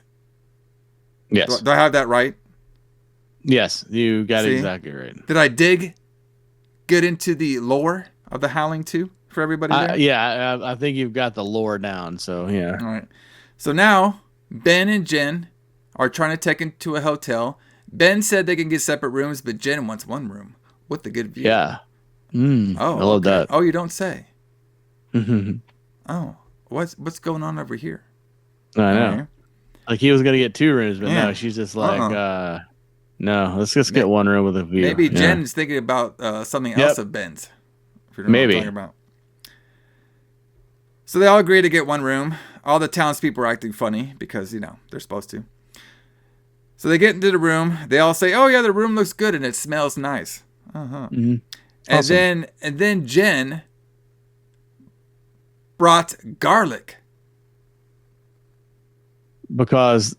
Yes. Do I have that right? Yes, you got it exactly right. Did I dig good into the lore of the Howling II for everybody there? Yeah, I think you've got the lore down, so yeah. All right. So now, Ben and Jen are trying to take him to a hotel. Ben said they can get separate rooms, but Jen wants one room with the good view. Yeah. I love that. Oh, you don't say. Oh, what's going on over here? I know. Right. Like he was going to get two rooms, but no, she's just like, no, let's just get one room with a view. Maybe Jen's thinking about something else of Ben's. Maybe. What I'm talking about. So they all agree to get one room. All the townspeople are acting funny because, they're supposed to. So they get into the room. They all say, oh, yeah, the room looks good and it smells nice. And then Jen brought garlic. Because...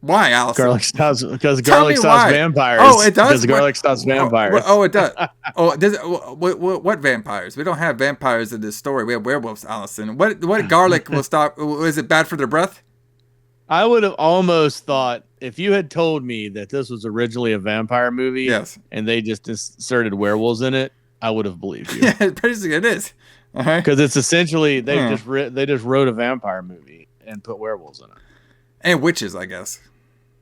Why, Alison? Because garlic stops vampires. Oh, it does? Because garlic stops vampires. Oh, it does. What vampires? We don't have vampires in this story. We have werewolves, Alison. What garlic will stop? Is it bad for their breath? I would have almost thought, if you had told me that this was originally a vampire movie and they just inserted werewolves in it, I would have believed you. Yeah, basically it is. Because it's essentially, they just wrote a vampire movie and put werewolves in it. And witches, I guess.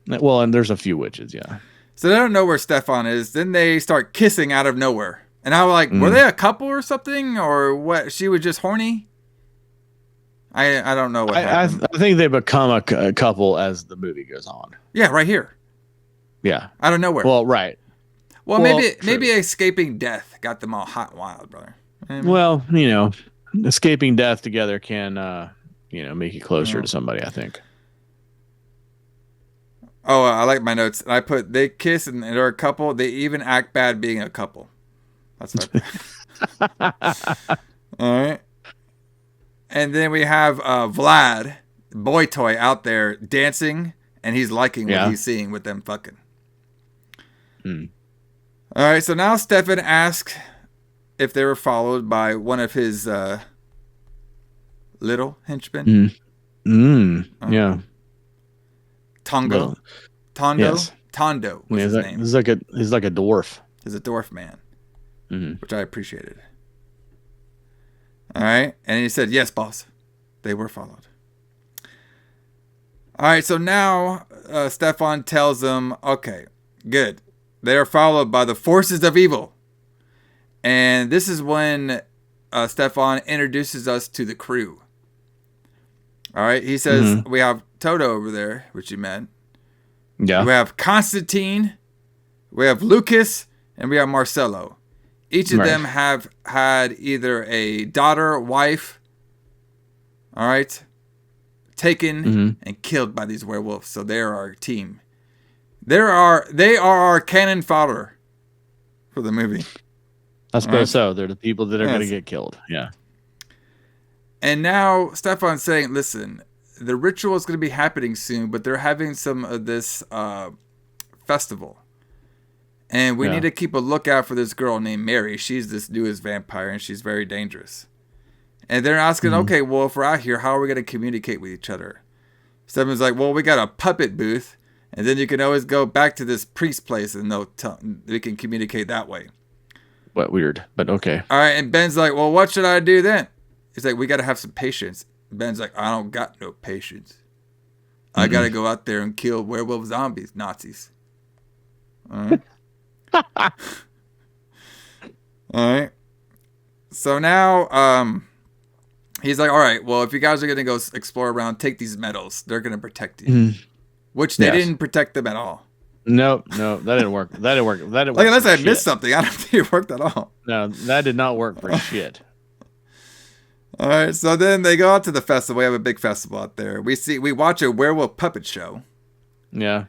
Well, and there's a few witches, yeah. So they don't know where Stefan is. Then they start kissing out of nowhere. And I was like, were they a couple or something? Or what? She was just horny? I don't know what happened. I think they become a couple as the movie goes on. Yeah, right here. Yeah. Out of nowhere. Well, right. Well, maybe escaping death got them all hot and wild, brother. You know what I mean? Well, you know, escaping death together can, make you closer to somebody, I think. Oh, I like my notes. I put, they kiss and they're a couple. They even act bad being a couple. That's what I put. All right. And then we have Vlad, boy toy, out there dancing, and he's liking what he's seeing with them fucking. Hmm. All right, so now Stefan asks if they were followed by one of his little henchmen. Yeah. Tongo. Tondo? Yes. Tondo was his name. He's like a dwarf. He's a dwarf man, which I appreciated. All right, and he said, yes, boss. They were followed. All right, so now Stefan tells them, okay, good. They are followed by the forces of evil. And this is when Stefan introduces us to the crew. All right, he says, we have Toto over there, which you met. Yeah. We have Constantine, we have Lucas, and we have Marcelo. Each of them have had either a daughter, wife, all right, taken and killed by these werewolves. So they are our team. They are our cannon fodder for the movie. I suppose so. They're the people that are going to get killed. Yeah. And now Stefan's saying, listen, the ritual is going to be happening soon, but they're having some of this festival. And we need to keep a lookout for this girl named Mary. She's this newest vampire, and she's very dangerous. And they're asking, okay, well, if we're out here, how are we going to communicate with each other? Stefan's like, well, we got a puppet booth, and then you can always go back to this priest place, and we can communicate that way. What weird, but okay. All right, and Ben's like, well, what should I do then? He's like, we got to have some patience. Ben's like, I don't got no patience. I got to go out there and kill werewolf zombies, Nazis. All right. All right. So now he's like, all right, well, if you guys are going to go explore around, take these medals. They're going to protect you. Which they didn't protect them at all. No, that didn't work. That didn't work. Like, unless I missed something. I don't think it worked at all. No, that did not work for shit. All right, so then they go out to the festival. We have a big festival out there. We watch a werewolf puppet show. Yeah.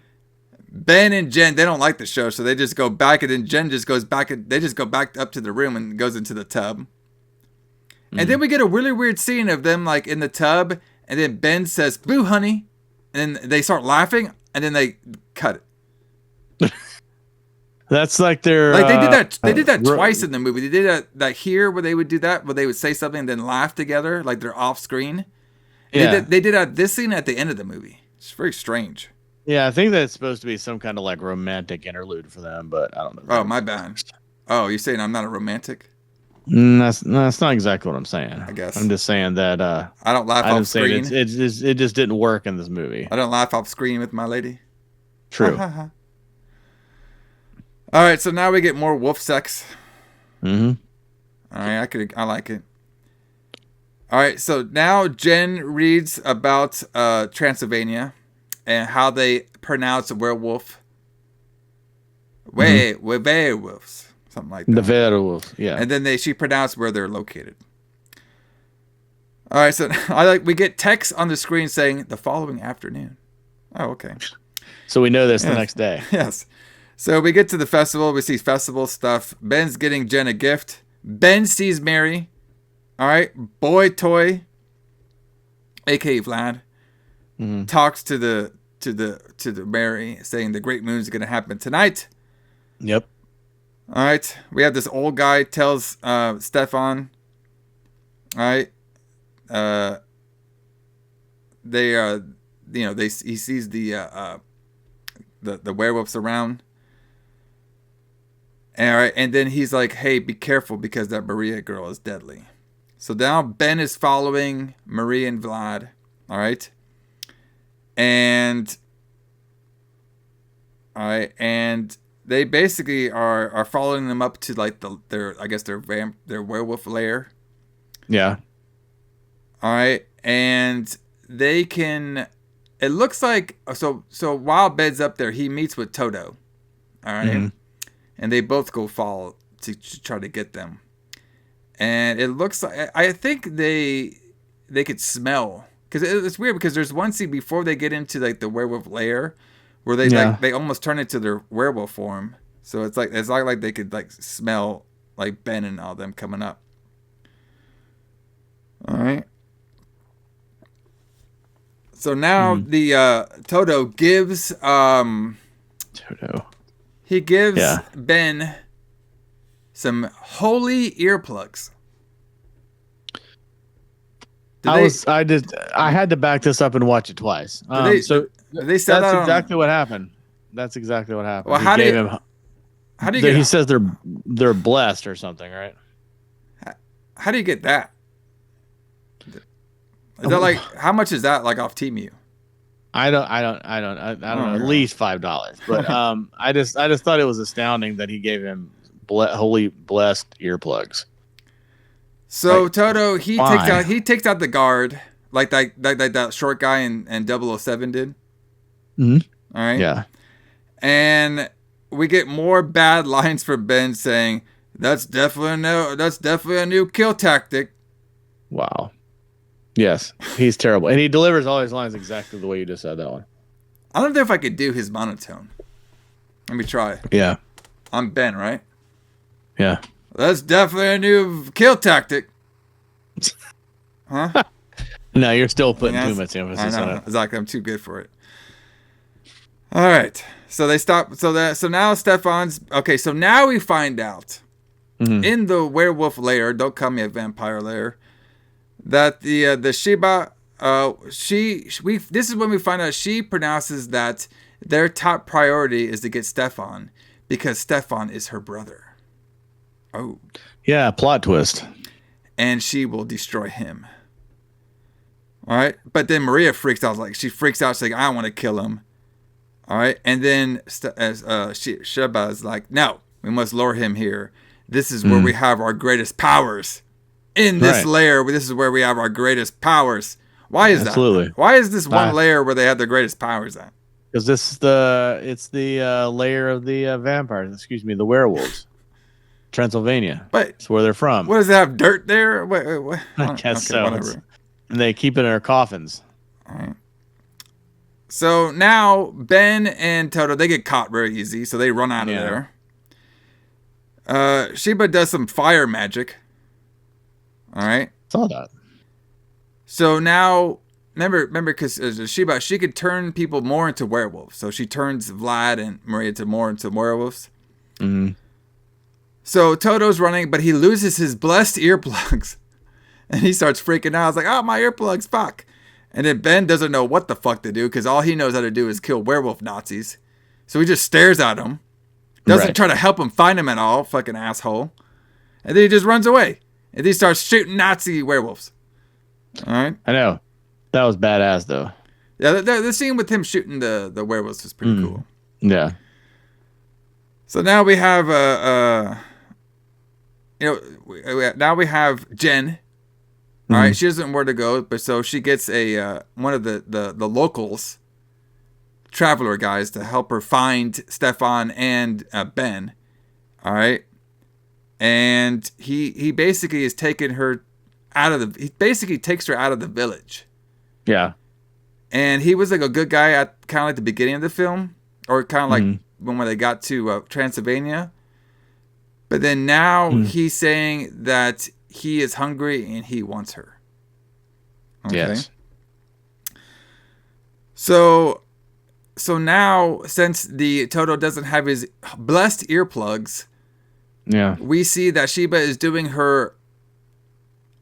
Ben and Jen, they don't like the show, so they just go back, and then Jen just goes back, and they just go back up to the room and goes into the tub. And then we get a really weird scene of them like in the tub, and then Ben says, "Boo, honey," and then they start laughing, and then they cut it. That's like their like they did that twice in the movie. They did that here where they would do that, where they would say something and then laugh together, like they're off screen. Yeah. They did this scene at the end of the movie. It's very strange. Yeah, I think that's supposed to be some kind of like romantic interlude for them, but I don't know. Oh, my bad. Oh, you're saying I'm not a romantic? That's not exactly what I'm saying. I guess I'm just saying that I don't laugh off screen. It just didn't work in this movie. I don't laugh off screen with my lady. True. All right, so now we get more wolf sex. Mm-hmm. All right, I like it. All right, so now Jen reads about Transylvania and how they pronounce werewolf. Werewolves, something like that. The werewolf, yeah. And then she pronounced where they're located. All right, so we get text on the screen saying the following afternoon. Oh, okay. So we know this the next day. Yes. So we get to the festival. We see festival stuff. Ben's getting Jen a gift. Ben sees Mary. All right. Boy toy, aka Vlad, talks to the Mary, saying the great moon is going to happen tonight. Yep. All right. We have this old guy tells Stefan. All right. He sees the werewolves around. All right, and then he's like, hey, be careful because that Maria girl is deadly. So now Ben is following Maria and Vlad. All right. And they basically are following them up to like their werewolf lair. Yeah. All right. and they can. It looks like so while Ben's up there, he meets with Toto. All right, and they both go fall to try to get them. And it looks like I think they could smell, because it's weird because there's one scene before they get into like the werewolf lair where they they almost turn into their werewolf form. So it's like they could like smell like Ben and all them coming up. All right. So now the Toto gives he gives Ben some holy earplugs. I had to back this up and watch it twice. They said that's exactly what happened. That's exactly what happened. Well, how do you get? He says they're blessed or something, right? How do you get that? Is that like, how much is that like off Temu? I don't know. At least $5. But I just thought it was astounding that he gave him holy blessed earplugs. So like, Toto, he takes out the guard like that short guy in 007 did. Mm-hmm. All right. Yeah. And we get more bad lines from Ben saying, that's definitely a new kill tactic. Wow. Yes, he's terrible. And he delivers all his lines exactly the way you just said that one. I don't know if I could do his monotone. Let me try. Yeah. I'm Ben, right? Yeah. That's definitely a new kill tactic. Huh? No, you're still putting too much emphasis on it. Exactly. I'm too good for it. All right. So they stop. So now Stefan's okay. So now we find out in the werewolf lair. Don't call me a vampire lair. That the Sheba. This is when we find out she pronounces that their top priority is to get Stefan because Stefan is her brother. Oh. Yeah, plot twist. And she will destroy him. All right. But then Maria freaks out. She's like, I want to kill him. All right. And then Sheba is like, no, we must lure him here. This is where we have our greatest powers. In this lair, this is where we have our greatest powers. Why is that? Why is this one lair where they have their greatest powers at? Because it's the lair of the vampires. Excuse me, the werewolves. Transylvania. But it's where they're from. What does it have? Dirt there? What? I guess so. Whatever. And they keep it in their coffins. All right. So now Ben and Toto, they get caught very easy, so they run out of there. Sheba does some fire magic. All right. Saw that. So now, remember, because Sheba, she could turn people more into werewolves. So she turns Vlad and Maria more into werewolves. Mm-hmm. So Toto's running, but he loses his blessed earplugs. And he starts freaking out. I was like, oh, my earplugs, fuck. And then Ben doesn't know what the fuck to do because all he knows how to do is kill werewolf Nazis. So he just stares at him. Doesn't try to help him find him at all, fucking asshole. And then he just runs away. And then he starts shooting Nazi werewolves. All right. I know. That was badass, though. Yeah, the scene with him shooting the werewolves was pretty cool. Yeah. So now we have now we have Jen. All right, she doesn't know where to go, but so she gets one of the locals, traveler guys, to help her find Stefan and Ben. All right, and he basically is taking her he basically takes her out of the village. Yeah, and he was like a good guy at kind of like the beginning of the film, or kind of like when they got to Transylvania. But then now he's saying that he is hungry and he wants her. Okay? Yes. So now, since the Toto doesn't have his blessed earplugs, we see that Sheba is doing her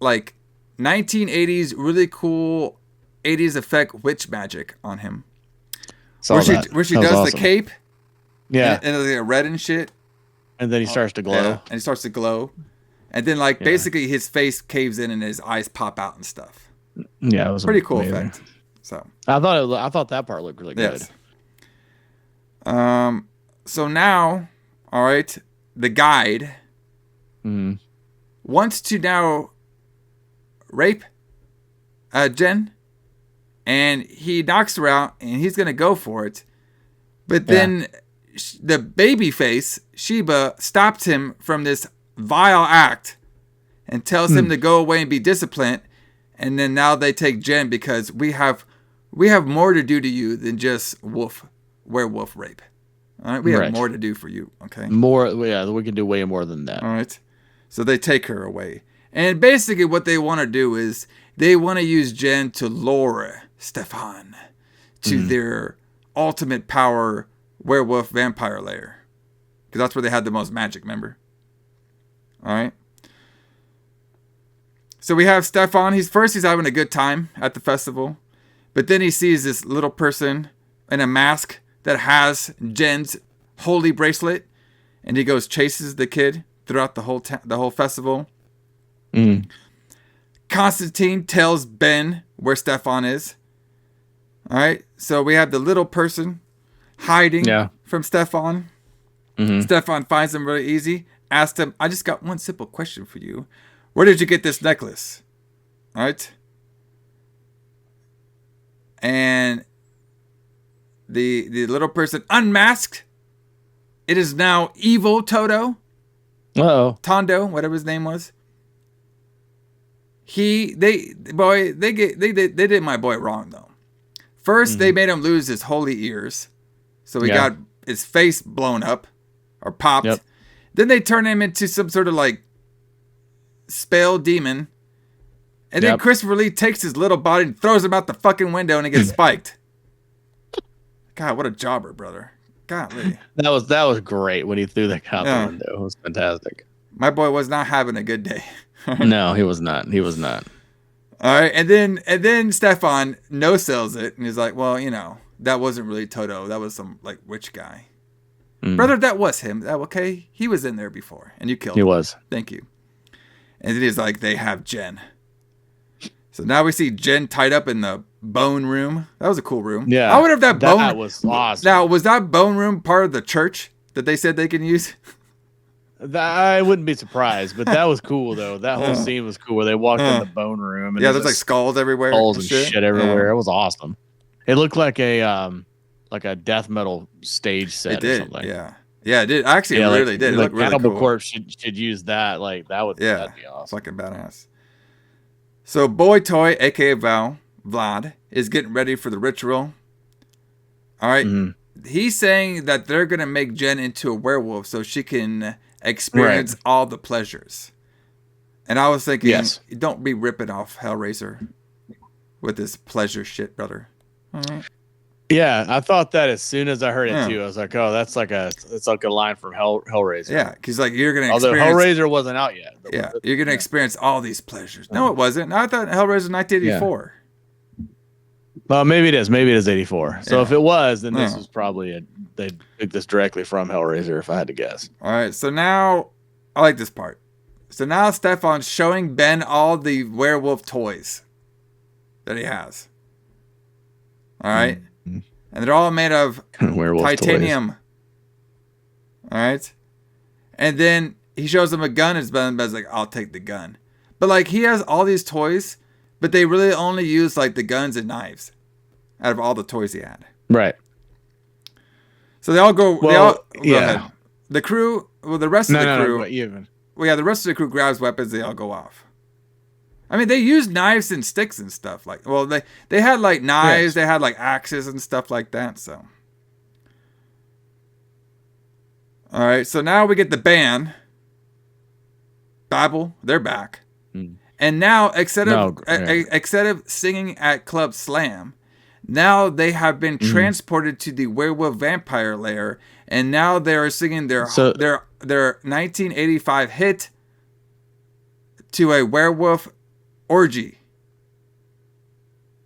like 1980s really cool 80s effect witch magic on him. Where she does awesome. The cape. Yeah. And like red and shit. And then he starts to glow. Yeah, and he starts to glow. And then basically his face caves in and his eyes pop out and stuff. Yeah, it was pretty cool effect. So I thought that part looked really good. Yes. So now, all right, the guide wants to now rape Jen, and he knocks her out, and he's gonna go for it, but then the baby face Sheba stops him from this vile act and tells him to go away and be disciplined. And then now they take Jen because we have more to do to you than just werewolf rape. All right, we have more to do for you. Okay, we can do way more than that. All right, so they take her away, and basically what they want to do is they want to use Jen to lure Stefan to their ultimate power werewolf vampire lair, because that's where they had the most magic. Remember? All right. So we have Stefan. He's having a good time at the festival, but then he sees this little person in a mask that has Jen's holy bracelet, and he chases the kid throughout the whole festival. Constantine tells Ben where Stefan is. All right, so we have the little person hiding from Stefan. Stefan finds him really easy. Asked him, "I just got one simple question for you. Where did you get this necklace?" All right. And the little person unmasked. It is now evil Toto. Tondo, whatever his name was. They did my boy wrong though. First, they made him lose his holy ears, so he got his face blown up or popped. Yep. Then they turn him into some sort of like spell demon, and then Christopher Lee takes his little body and throws him out the fucking window, and he gets spiked. God, what a jobber, brother! Golly. That was great when he threw that guy out the window. It was fantastic. My boy was not having a good day. No, he was not. He was not. All right, and then Stefan no-sells it, and he's like, "Well, that wasn't really Toto. That was some like witch guy, brother. That was him. That okay? He was in there before, and you killed him. He was. Thank you." And then he's like, "They have Jen." So now we see Jen tied up in the bone room. That was a cool room. Yeah, I wonder if that was awesome. Now, was that bone room part of the church that they said they can use? I wouldn't be surprised, but that was cool though. That whole scene was cool where they walked in the bone room. And there's like skulls everywhere. Skulls and shit everywhere. It was awesome. It looked like a death metal stage set or something. Yeah, it did. Actually, it really did. It looked really Cannibal cool. Corpse should use that. Like that'd be awesome. Fucking badass. So Boy Toy, aka Vlad, is getting ready for the ritual. All right. He's saying that they're gonna make Jen into a werewolf so she can experience all the pleasures. And I was thinking, don't be ripping off Hellraiser with this pleasure shit, brother. Yeah, I thought that as soon as I heard it too. I was like, oh, it's like a line from Hellraiser. Yeah, because like you're gonna although Hellraiser wasn't out yet. You're gonna experience all these pleasures. No, it wasn't. No, I thought Hellraiser 1984. Well, maybe it is. Maybe it is 84. So if it was, then this was probably they took this directly from Hellraiser, if I had to guess. All right. So now I like this part. So now Stefan's showing Ben all the werewolf toys that he has. All right. And they're all made of titanium. Toys. All right. And then he shows him a gun. And Ben's like, I'll take the gun. But like he has all these toys, but they really only use like the guns and knives out of all the toys he had. Right. So they all go. Go ahead. The crew. Well, the rest of the crew. The rest of the crew grabs weapons. They all go off. I mean, they use knives and sticks and stuff. Like, well, they had like knives. Yes. They had like axes and stuff like that. So. All right. So now we get the band. Babel. They're back. And now, instead of singing at Club Slam, now they have been transported to the werewolf vampire lair, and now they are singing their 1985 hit to a werewolf orgy.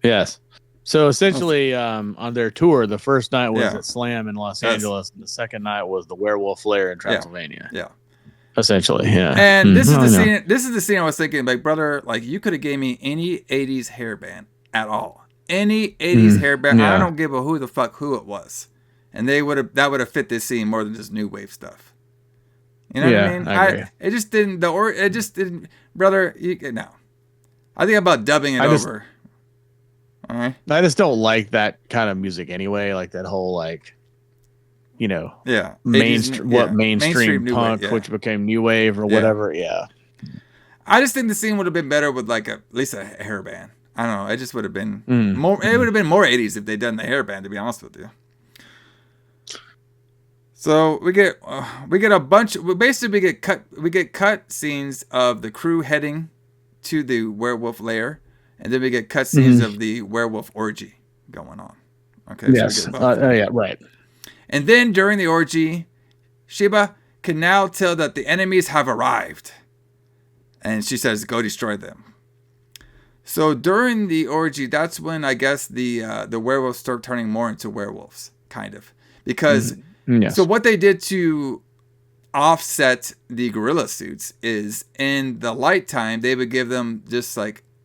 Yes. So essentially, on their tour, the first night was at Slam in Los Angeles, and the second night was the werewolf lair in Transylvania. Yeah. Essentially, yeah. And this is the scene. This is the scene I was thinking, like, brother, like you could have gave me any '80s hairband at all, any '80s hairband. I don't give a who it was, and that would have fit this scene more than just new wave stuff. You know what I mean? I agree. It just didn't. Brother. No, I think about dubbing it over. All right. I just don't like that kind of music anyway. Like that whole like, Yeah. mainstream new punk, wave, which became new wave or whatever. Yeah. I just think the scene would have been better with like at least a hairband. I don't know. It just would have been Mm. more. It would have been more 80s if they'd done the hairband. To be honest with you. So we get a bunch. We get cut scenes of the crew heading to the werewolf lair, and then we get cut scenes of the werewolf orgy going on. Okay. Yes. So yeah. Right. and then during the orgy, Sheba can now tell that the enemies have arrived. And she says, go destroy them. So during the orgy, that's when I guess the werewolves start turning more into werewolves, kind of. Because, so what they did to offset the gorilla suits is in the light time, they would give them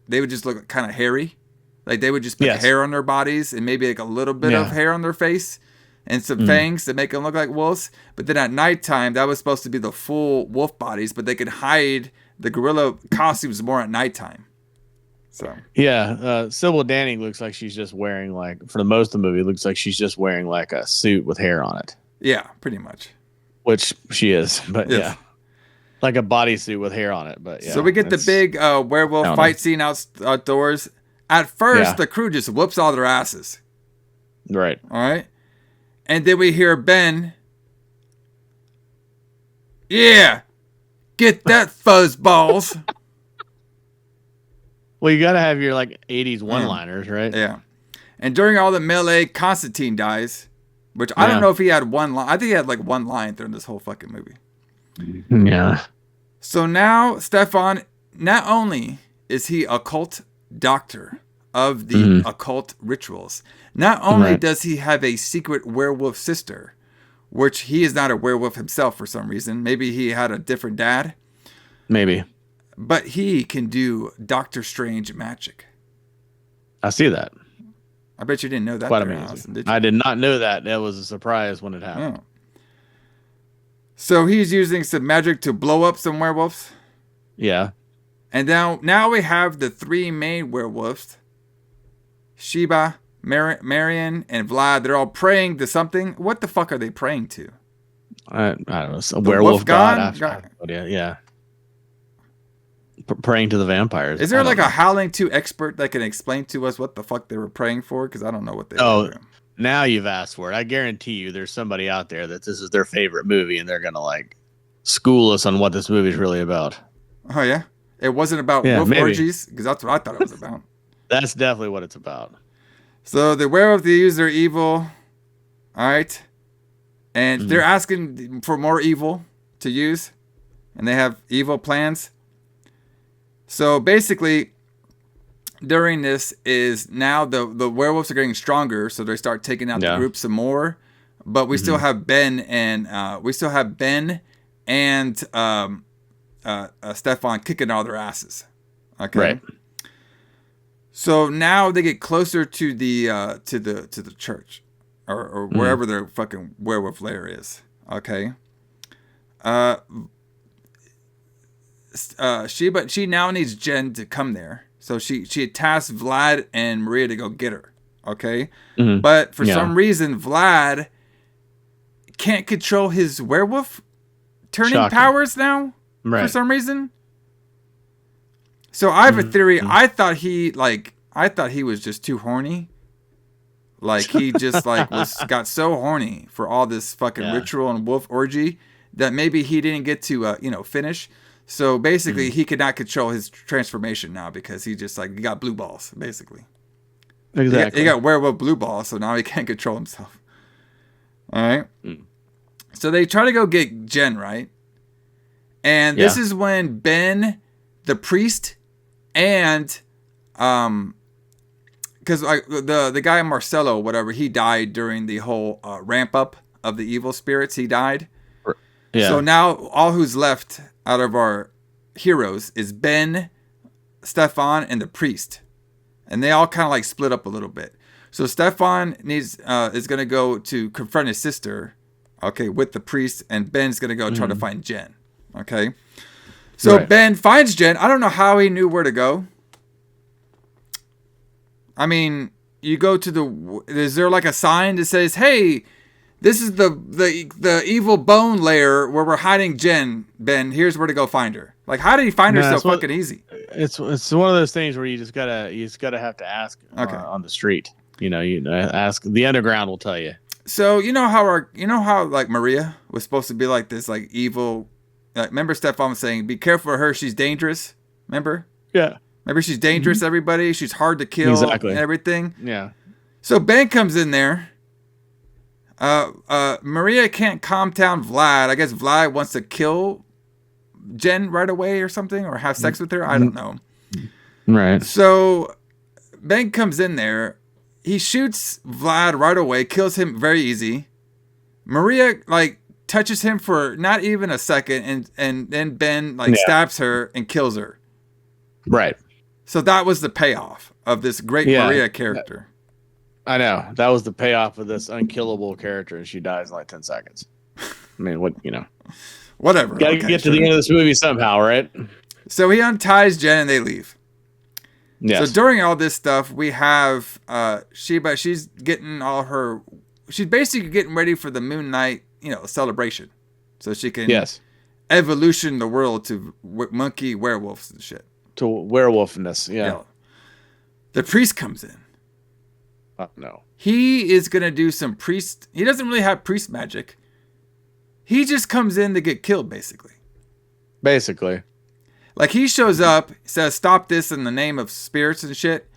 they would just look kind of hairy. Like they would just put hair on their bodies and maybe like a little bit of hair on their face and some fangs to make them look like wolves. But then at nighttime, that was supposed to be the full wolf bodies, but they could hide the gorilla costumes more at nighttime. So Sybil Danning looks like she's just wearing for the most of the movie, it looks like she's just wearing like a suit with hair on it. Yeah, pretty much. Which she is, but like a bodysuit with hair on it. But so we get the big werewolf fight scene outdoors. At first, the crew just whoops all their asses. Right. All right. And then we hear Ben. Yeah. Get that fuzzballs. Well, you got to have your 80s one-liners, right? Yeah. And during all the melee, Constantine dies, which I don't know if he had one line. I think he had one line during this whole fucking movie. Yeah. So now Stefan, not only is he occult doctor of the occult rituals, not only does he have a secret werewolf sister, which he is not a werewolf himself for some reason. Maybe he had a different dad. Maybe. But he can do Doctor Strange magic. I see that. I bet you didn't know that. Quite amazing. Allison, did you? I did not know that. That was a surprise when it happened. Oh. So he's using some magic to blow up some werewolves. Yeah. And now we have the three main werewolves. Sheba, Marion, and Vlad. They're all praying to something. What the fuck are they praying to? I don't know. A werewolf god? Yeah. Praying to the vampires. Is there a Howling II expert that can explain to us what the fuck they were praying for? Because I don't know what they were doing. Now you've asked for it. I guarantee you there's somebody out there that this is their favorite movie and they're going to school us on what this movie is really about. Oh, yeah? It wasn't about wolf orgies? Because that's what I thought it was about. That's definitely what it's about. So the werewolf, they use their evil. All right. And they're asking for more evil to use. And they have evil plans. So basically, during this is now the werewolves are getting stronger. So they start taking out the group some more. But we still have Ben and Stefan kicking all their asses. Okay. Right. So now they get closer to the church, or wherever their fucking werewolf lair is. Okay. She now needs Jen to come there, so she tasks Vlad and Maria to go get her. Okay. But for some reason, Vlad can't control his werewolf turning powers now. Right. For some reason. So I have a theory. I thought he was just too horny. Like he just got so horny for all this fucking ritual and wolf orgy that maybe he didn't get to finish. So basically he could not control his transformation now because he just he got blue balls, basically. Exactly. He got werewolf blue balls, so now he can't control himself. All right. So they try to go get Jen, right? And this is when Ben, the priest, and because the guy Marcelo, whatever, he died during the whole ramp up of the evil spirits. He died. Yeah. So now all who's left out of our heroes is Ben, Stefan, and the priest, and they all kind of split up a little bit. So Stefan is going to go to confront his sister, okay, with the priest, and Ben's going to go try to find Jen. Okay. So Ben finds Jen. I don't know how he knew where to go. I mean, you go to is there like a sign that says, "Hey, this is the evil bone layer where we're hiding Jen. Ben, here's where to go find her." Like, how did he find her so fucking easy? It's one of those things where you just gotta have to ask on the street. You ask the underground will tell you. So you know how like Maria was supposed to be like this like evil. Remember Stefan was saying, "Be careful of her. She's dangerous." Remember? Yeah. Remember she's dangerous. Mm-hmm. Everybody, she's hard to kill. Exactly. And everything. Yeah. So Ben comes in there. Maria can't calm down Vlad. I guess Vlad wants to kill Jen right away or something, or have sex with her. I don't know. Right. So Ben comes in there. He shoots Vlad right away, kills him very easy. Maria like touches him for not even a second, and then Ben like stabs her and kills her. Right. So that was the payoff of this great Maria character. I know. That was the payoff of this unkillable character, and she dies in like 10 seconds. I mean, whatever. Gotta get to the end of this movie somehow, right? So he unties Jen and they leave. Yes. So during all this stuff, we have Sheba. She's basically getting ready for the Moon Knight, celebration. So she can evolution the world to monkey werewolves and shit. To werewolfness, yeah. The priest comes in. No. He is going to do some priest. He doesn't really have priest magic. He just comes in to get killed, basically. Like, he shows up, says, "Stop this in the name of spirits and shit."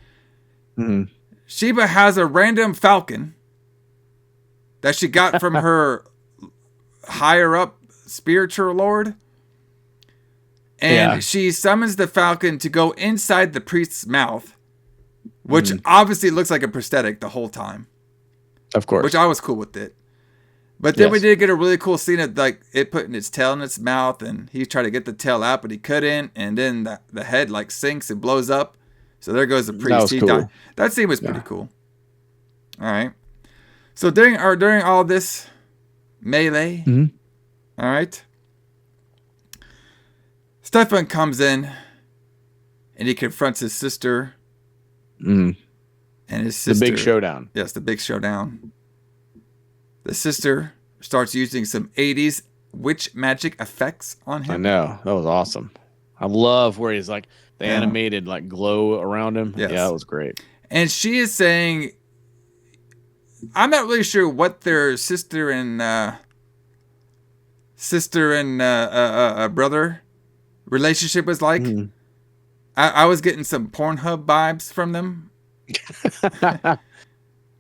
Mm-hmm. Sheba has a random falcon that she got from her higher up spiritual lord. And she summons the falcon to go inside the priest's mouth, which obviously looks like a prosthetic the whole time. Of course. Which I was cool with it. But then we did get a really cool scene of like it putting its tail in its mouth, and he tried to get the tail out, but he couldn't. And then the head like sinks and blows up. So there goes the priest. That was cool. That scene was pretty cool. All right. So during all this melee, all right, Stefan comes in and he confronts his sister. And his sister. The big showdown. Yes, the big showdown. The sister starts using some 80s witch magic effects on him. I know. That was awesome. I love where he's like the animated like glow around him. Yes. Yeah, that was great. And she is saying, I'm not really sure what their sister and brother relationship was like. I was getting some Pornhub vibes from them.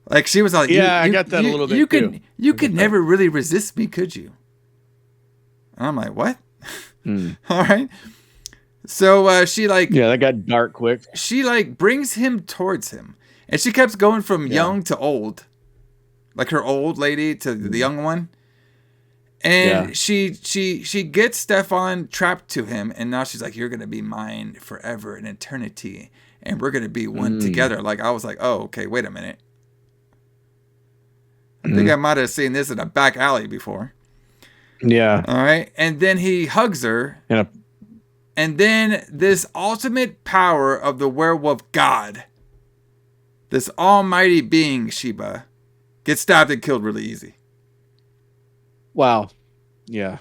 Like she was like, I got that a little bit. You could never really resist me, could you? And I'm like, what? All right. So she like, that got dark quick. She like brings him towards him, and she kept going from young to old, like her old lady to the young one. And she gets Stefan trapped to him, and now she's like, "You're gonna be mine forever in eternity, and we're gonna be one together." Like I was like, "Oh, okay, wait a minute." I think I might have seen this in a back alley before. Yeah. All right, and then he hugs her, and then this ultimate power of the werewolf god, this almighty being Sheba, gets stabbed and killed really easy. Wow. Yeah.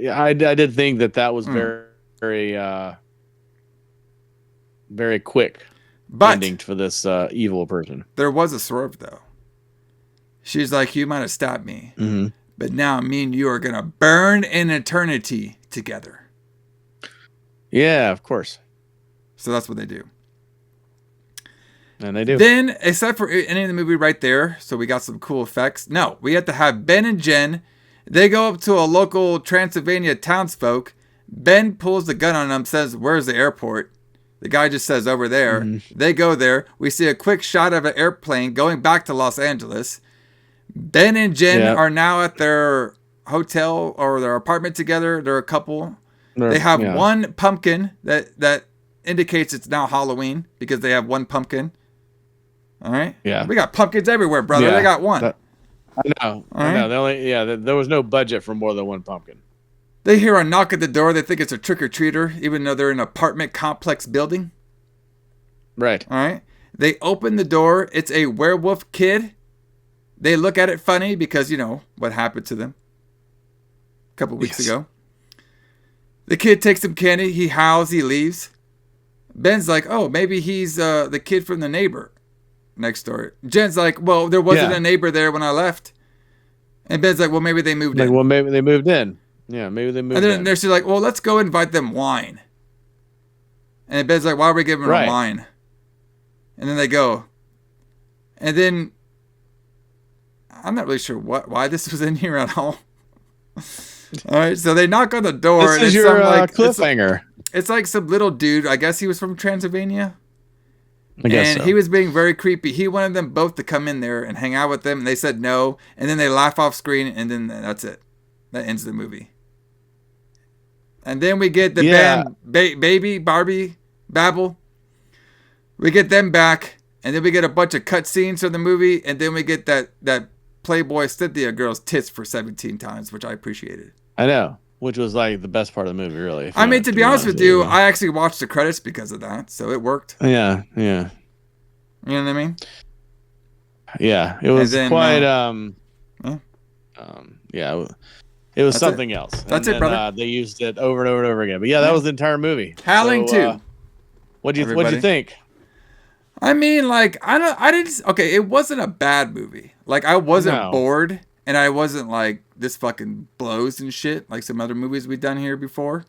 I did think that was very, very quick ending for this evil person. There was a swerve, though. She's like, "You might have stabbed me, but now me and you are going to burn in eternity together." Yeah, of course. So that's what they do. And they do. Then, except for ending the movie right there, so we got some cool effects. No, we have to have Ben and Jen. They go up to a local Transylvania townsfolk. Ben pulls the gun on them, says, "Where's the airport?" The guy just says, "Over there." They go there. We see a quick shot of an airplane going back to Los Angeles. Ben and Jen are now at their hotel or their apartment together. They're a couple. They have one pumpkin that indicates it's now Halloween because they have one pumpkin. All right. Yeah. We got pumpkins everywhere, brother. Yeah. They got one. I know. I know. There was no budget for more than one pumpkin. They hear a knock at the door. They think it's a trick-or-treater, even though they're in an apartment complex building. Right. All right. They open the door. It's a werewolf kid. They look at it funny because, what happened to them a couple weeks ago. The kid takes some candy. He howls. He leaves. Ben's like, oh, maybe he's the kid from the neighbor next door. Jen's like, well, there wasn't a neighbor there when I left. And Ben's like, well, maybe they moved in. Well, maybe they moved in. Yeah, maybe they moved in. And then they're like, well, let's go invite them wine. And Ben's like, why are we giving them wine? And then they go. And then I'm not really sure why this was in here at all. All right, so they knock on the door. This is your cliffhanger. It's like some little dude. I guess he was from Transylvania. I guess and he was being very creepy. He wanted them both to come in there and hang out with them. And they said no. And then they laugh off screen. And then that's it. That ends the movie. And then we get the band Baby, Barbie, Babel. We get them back. And then we get a bunch of cutscenes from the movie. And then we get that Playboy Cynthia girl's tits for 17 times, which I appreciated. I know. Which was like the best part of the movie, really. I mean, to be honest with you, I actually watched the credits because of that, so it worked. Yeah. You know what I mean? Yeah, it was quite. It was something else. That's it, brother. They used it over and over and over again. But that was the entire movie. Howling II. What'd you think? I mean, it wasn't a bad movie. Like, I wasn't bored. And I wasn't like, this fucking blows and shit, like some other movies we've done here before.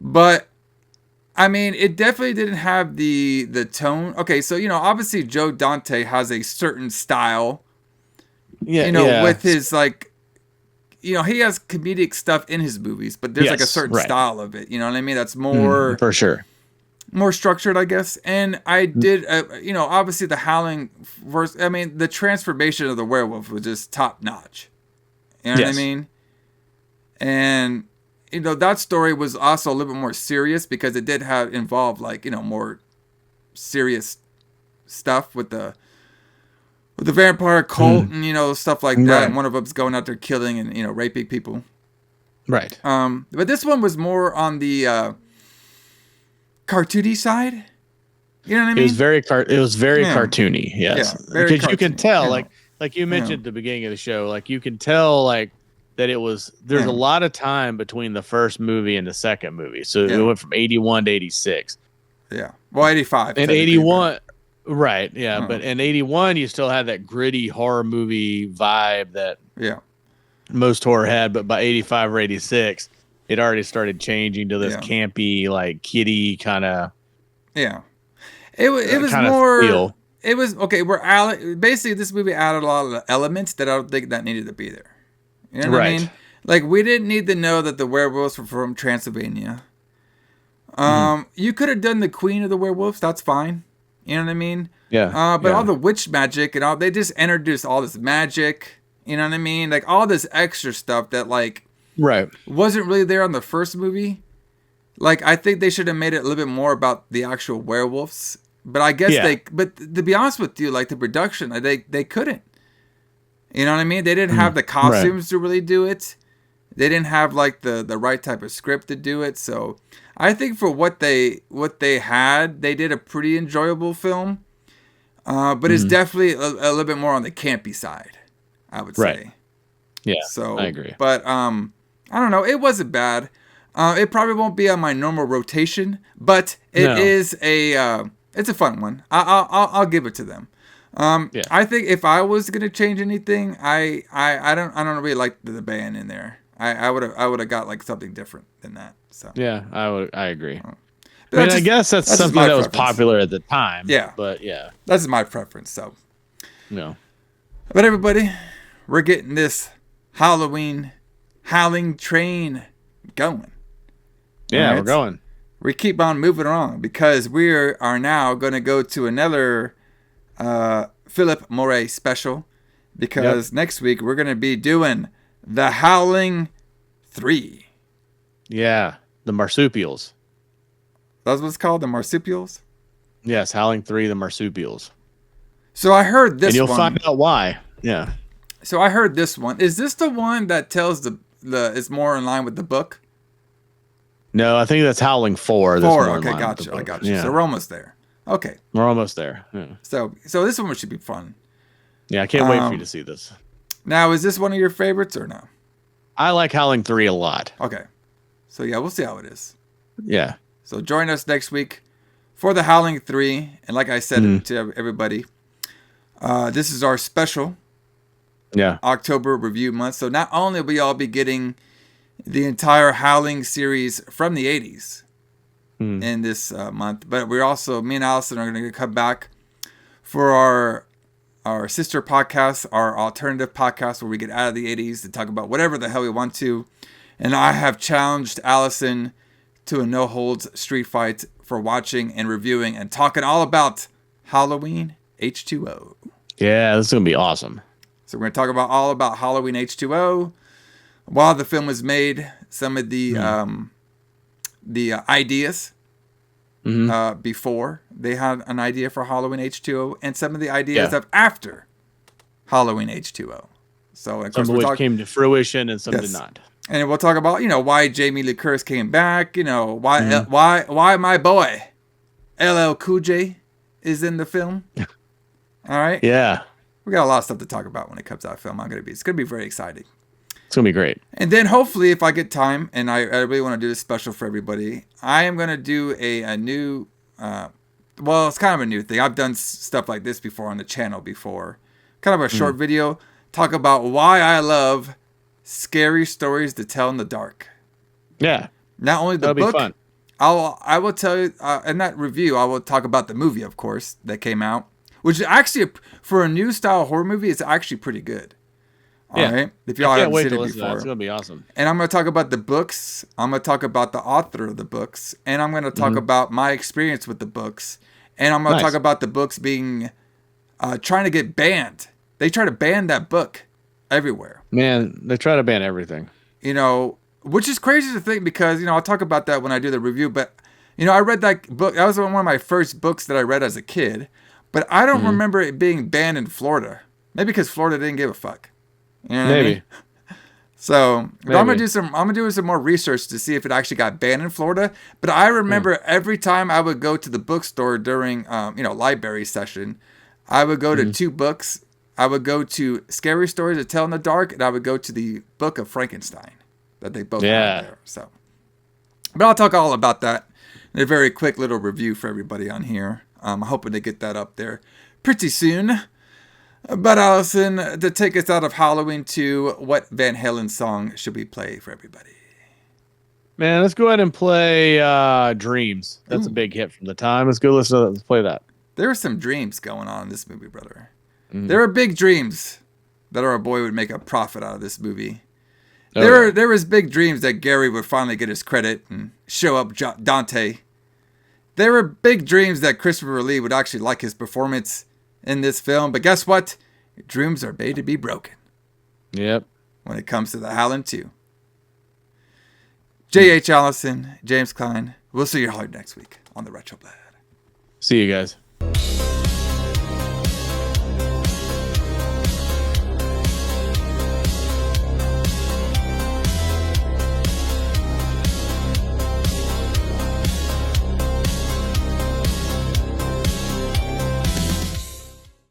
But, I mean, it definitely didn't have the tone. Okay, so, obviously Joe Dante has a certain style. With his, like, he has comedic stuff in his movies, but there's like a certain style of it. You know what I mean? That's more... for sure. More structured, I guess. And I did, obviously the Howling verse, I mean, the transformation of the werewolf was just top notch. You know what I mean? And, that story was also a little bit more serious because it did involve like, more serious stuff with the vampire cult and, stuff like that. Right. And one of them's going out there killing and, raping people. Right. But this one was more on the, cartoony side, you know what I mean? It was very cartoony, yes. Because you can tell, like you mentioned at the beginning of the show, like you can tell, like that there's a lot of time between the first movie and the second movie. So it went from 81 to 86. Yeah, well, 85 and 81, right? Yeah, but in 81 you still had that gritty horror movie vibe that most horror had, but by 85 or 86. It already started changing to this campy, like kiddie kind of. Yeah, it was more. Feel. It was okay. Basically this movie added a lot of elements that I don't think that needed to be there. You know what I mean? Like we didn't need to know that the werewolves were from Transylvania. You could have done the Queen of the Werewolves. That's fine. You know what I mean? Yeah. But all the witch magic and all, they just introduced all this magic. You know what I mean? Like all this extra stuff that like. Right. Wasn't really there on the first movie. Like, I think they should have made it a little bit more about the actual werewolves. But I guess but to be honest with you, like the production, they couldn't. You know what I mean? They didn't have the costumes to really do it. They didn't have like the right type of script to do it. So I think for what they had, they did a pretty enjoyable film. But it's definitely a little bit more on the campy side, I would say. Yeah. So I agree. But I don't know. It wasn't bad. It probably won't be on my normal rotation, but it's a fun one. I'll give it to them. I think if I was gonna change anything, I don't really like the band in there. I would have got like something different than that. So yeah, I agree. I guess that's something that was popular at the time. Yeah, but that's my preference. So no, but everybody, we're getting this Halloween Howling train going. Yeah, right? We're going. We keep on moving on because we are now going to go to another Philippe Mora special because next week we're going to be doing the Howling 3. Yeah, the marsupials. That's what it's called, the marsupials? Yes, Howling 3, the marsupials. So I heard this one. And you'll find out why. Yeah. So I heard this one. Is this the one that tells it's more in line with the book? No, I think that's Howling 4. 4, okay, gotcha. I got you. Yeah. So we're almost there. Okay. We're almost there. Yeah. So this one should be fun. Yeah, I can't wait for you to see this. Now, is this one of your favorites or no? I like Howling 3 a lot. Okay. So yeah, we'll see how it is. Yeah. So join us next week for the Howling 3. And like I said to everybody, this is our special October review month. So not only will we all be getting the entire Howling series from the 80s in this month, but we're also, me and Alison are going to come back for our sister podcast, our alternative podcast, where we get out of the 80s to talk about whatever the hell we want to. And I have challenged Alison to a no-holds street fight for watching and reviewing and talking all about Halloween H2O. Yeah, this is going to be awesome. So we're going to talk about all about Halloween H2O, while the film was made, some of the ideas before they had an idea for Halloween H2O, and some of the ideas of after Halloween H2O. So of course, some of which came to fruition and some did not. And we'll talk about, why Jamie Lee Curtis came back, why my boy LL Cool J is in the film. All right. Yeah. We got a lot of stuff to talk about when it comes out of film. It's going to be very exciting. It's going to be great. And then hopefully, if I get time, and I really want to do this special for everybody, I am going to do a new, it's kind of a new thing. I've done stuff like this before on the channel before. Kind of a short video. Talk about why I love scary stories to tell in the dark. Yeah. Not only the book. Be fun. I will tell you, in that review, I will talk about the movie, of course, that came out. Which is actually, for a new style horror movie, it's actually pretty good. All right? If y'all haven't seen it before. It's going to be awesome. And I'm going to talk about the books. I'm going to talk about the author of the books. And I'm going to talk about my experience with the books. And I'm going to talk about the books being, trying to get banned. They try to ban that book everywhere. Man, they try to ban everything. Which is crazy to think because, I'll talk about that when I do the review. But, I read that book. That was one of my first books that I read as a kid. But I don't remember it being banned in Florida. Maybe because Florida didn't give a fuck. You know what I mean? So I'm gonna do some more research to see if it actually got banned in Florida. But I remember every time I would go to the bookstore during library session, I would go to two books. I would go to Scary Stories to Tell in the Dark, and I would go to the Book of Frankenstein that they both had there. So, but I'll talk all about that in a very quick little review for everybody on here. I'm hoping to get that up there pretty soon. But Alison, to take us out of Halloween 2, what Van Halen song should we play for everybody? Man, let's go ahead and play Dreams. That's a big hit from the time. Let's go listen to that. Let's play that. There are some dreams going on in this movie, brother. There are big dreams that our boy would make a profit out of this movie. There was big dreams that Gary would finally get his credit and show up Dante. There were big dreams that Christopher Lee would actually like his performance in this film. But guess what? Dreams are made to be broken. Yep. When it comes to the Howling 2. J.H. Alison, James Kline. We'll see you all next week on the Retro Blood. See you guys.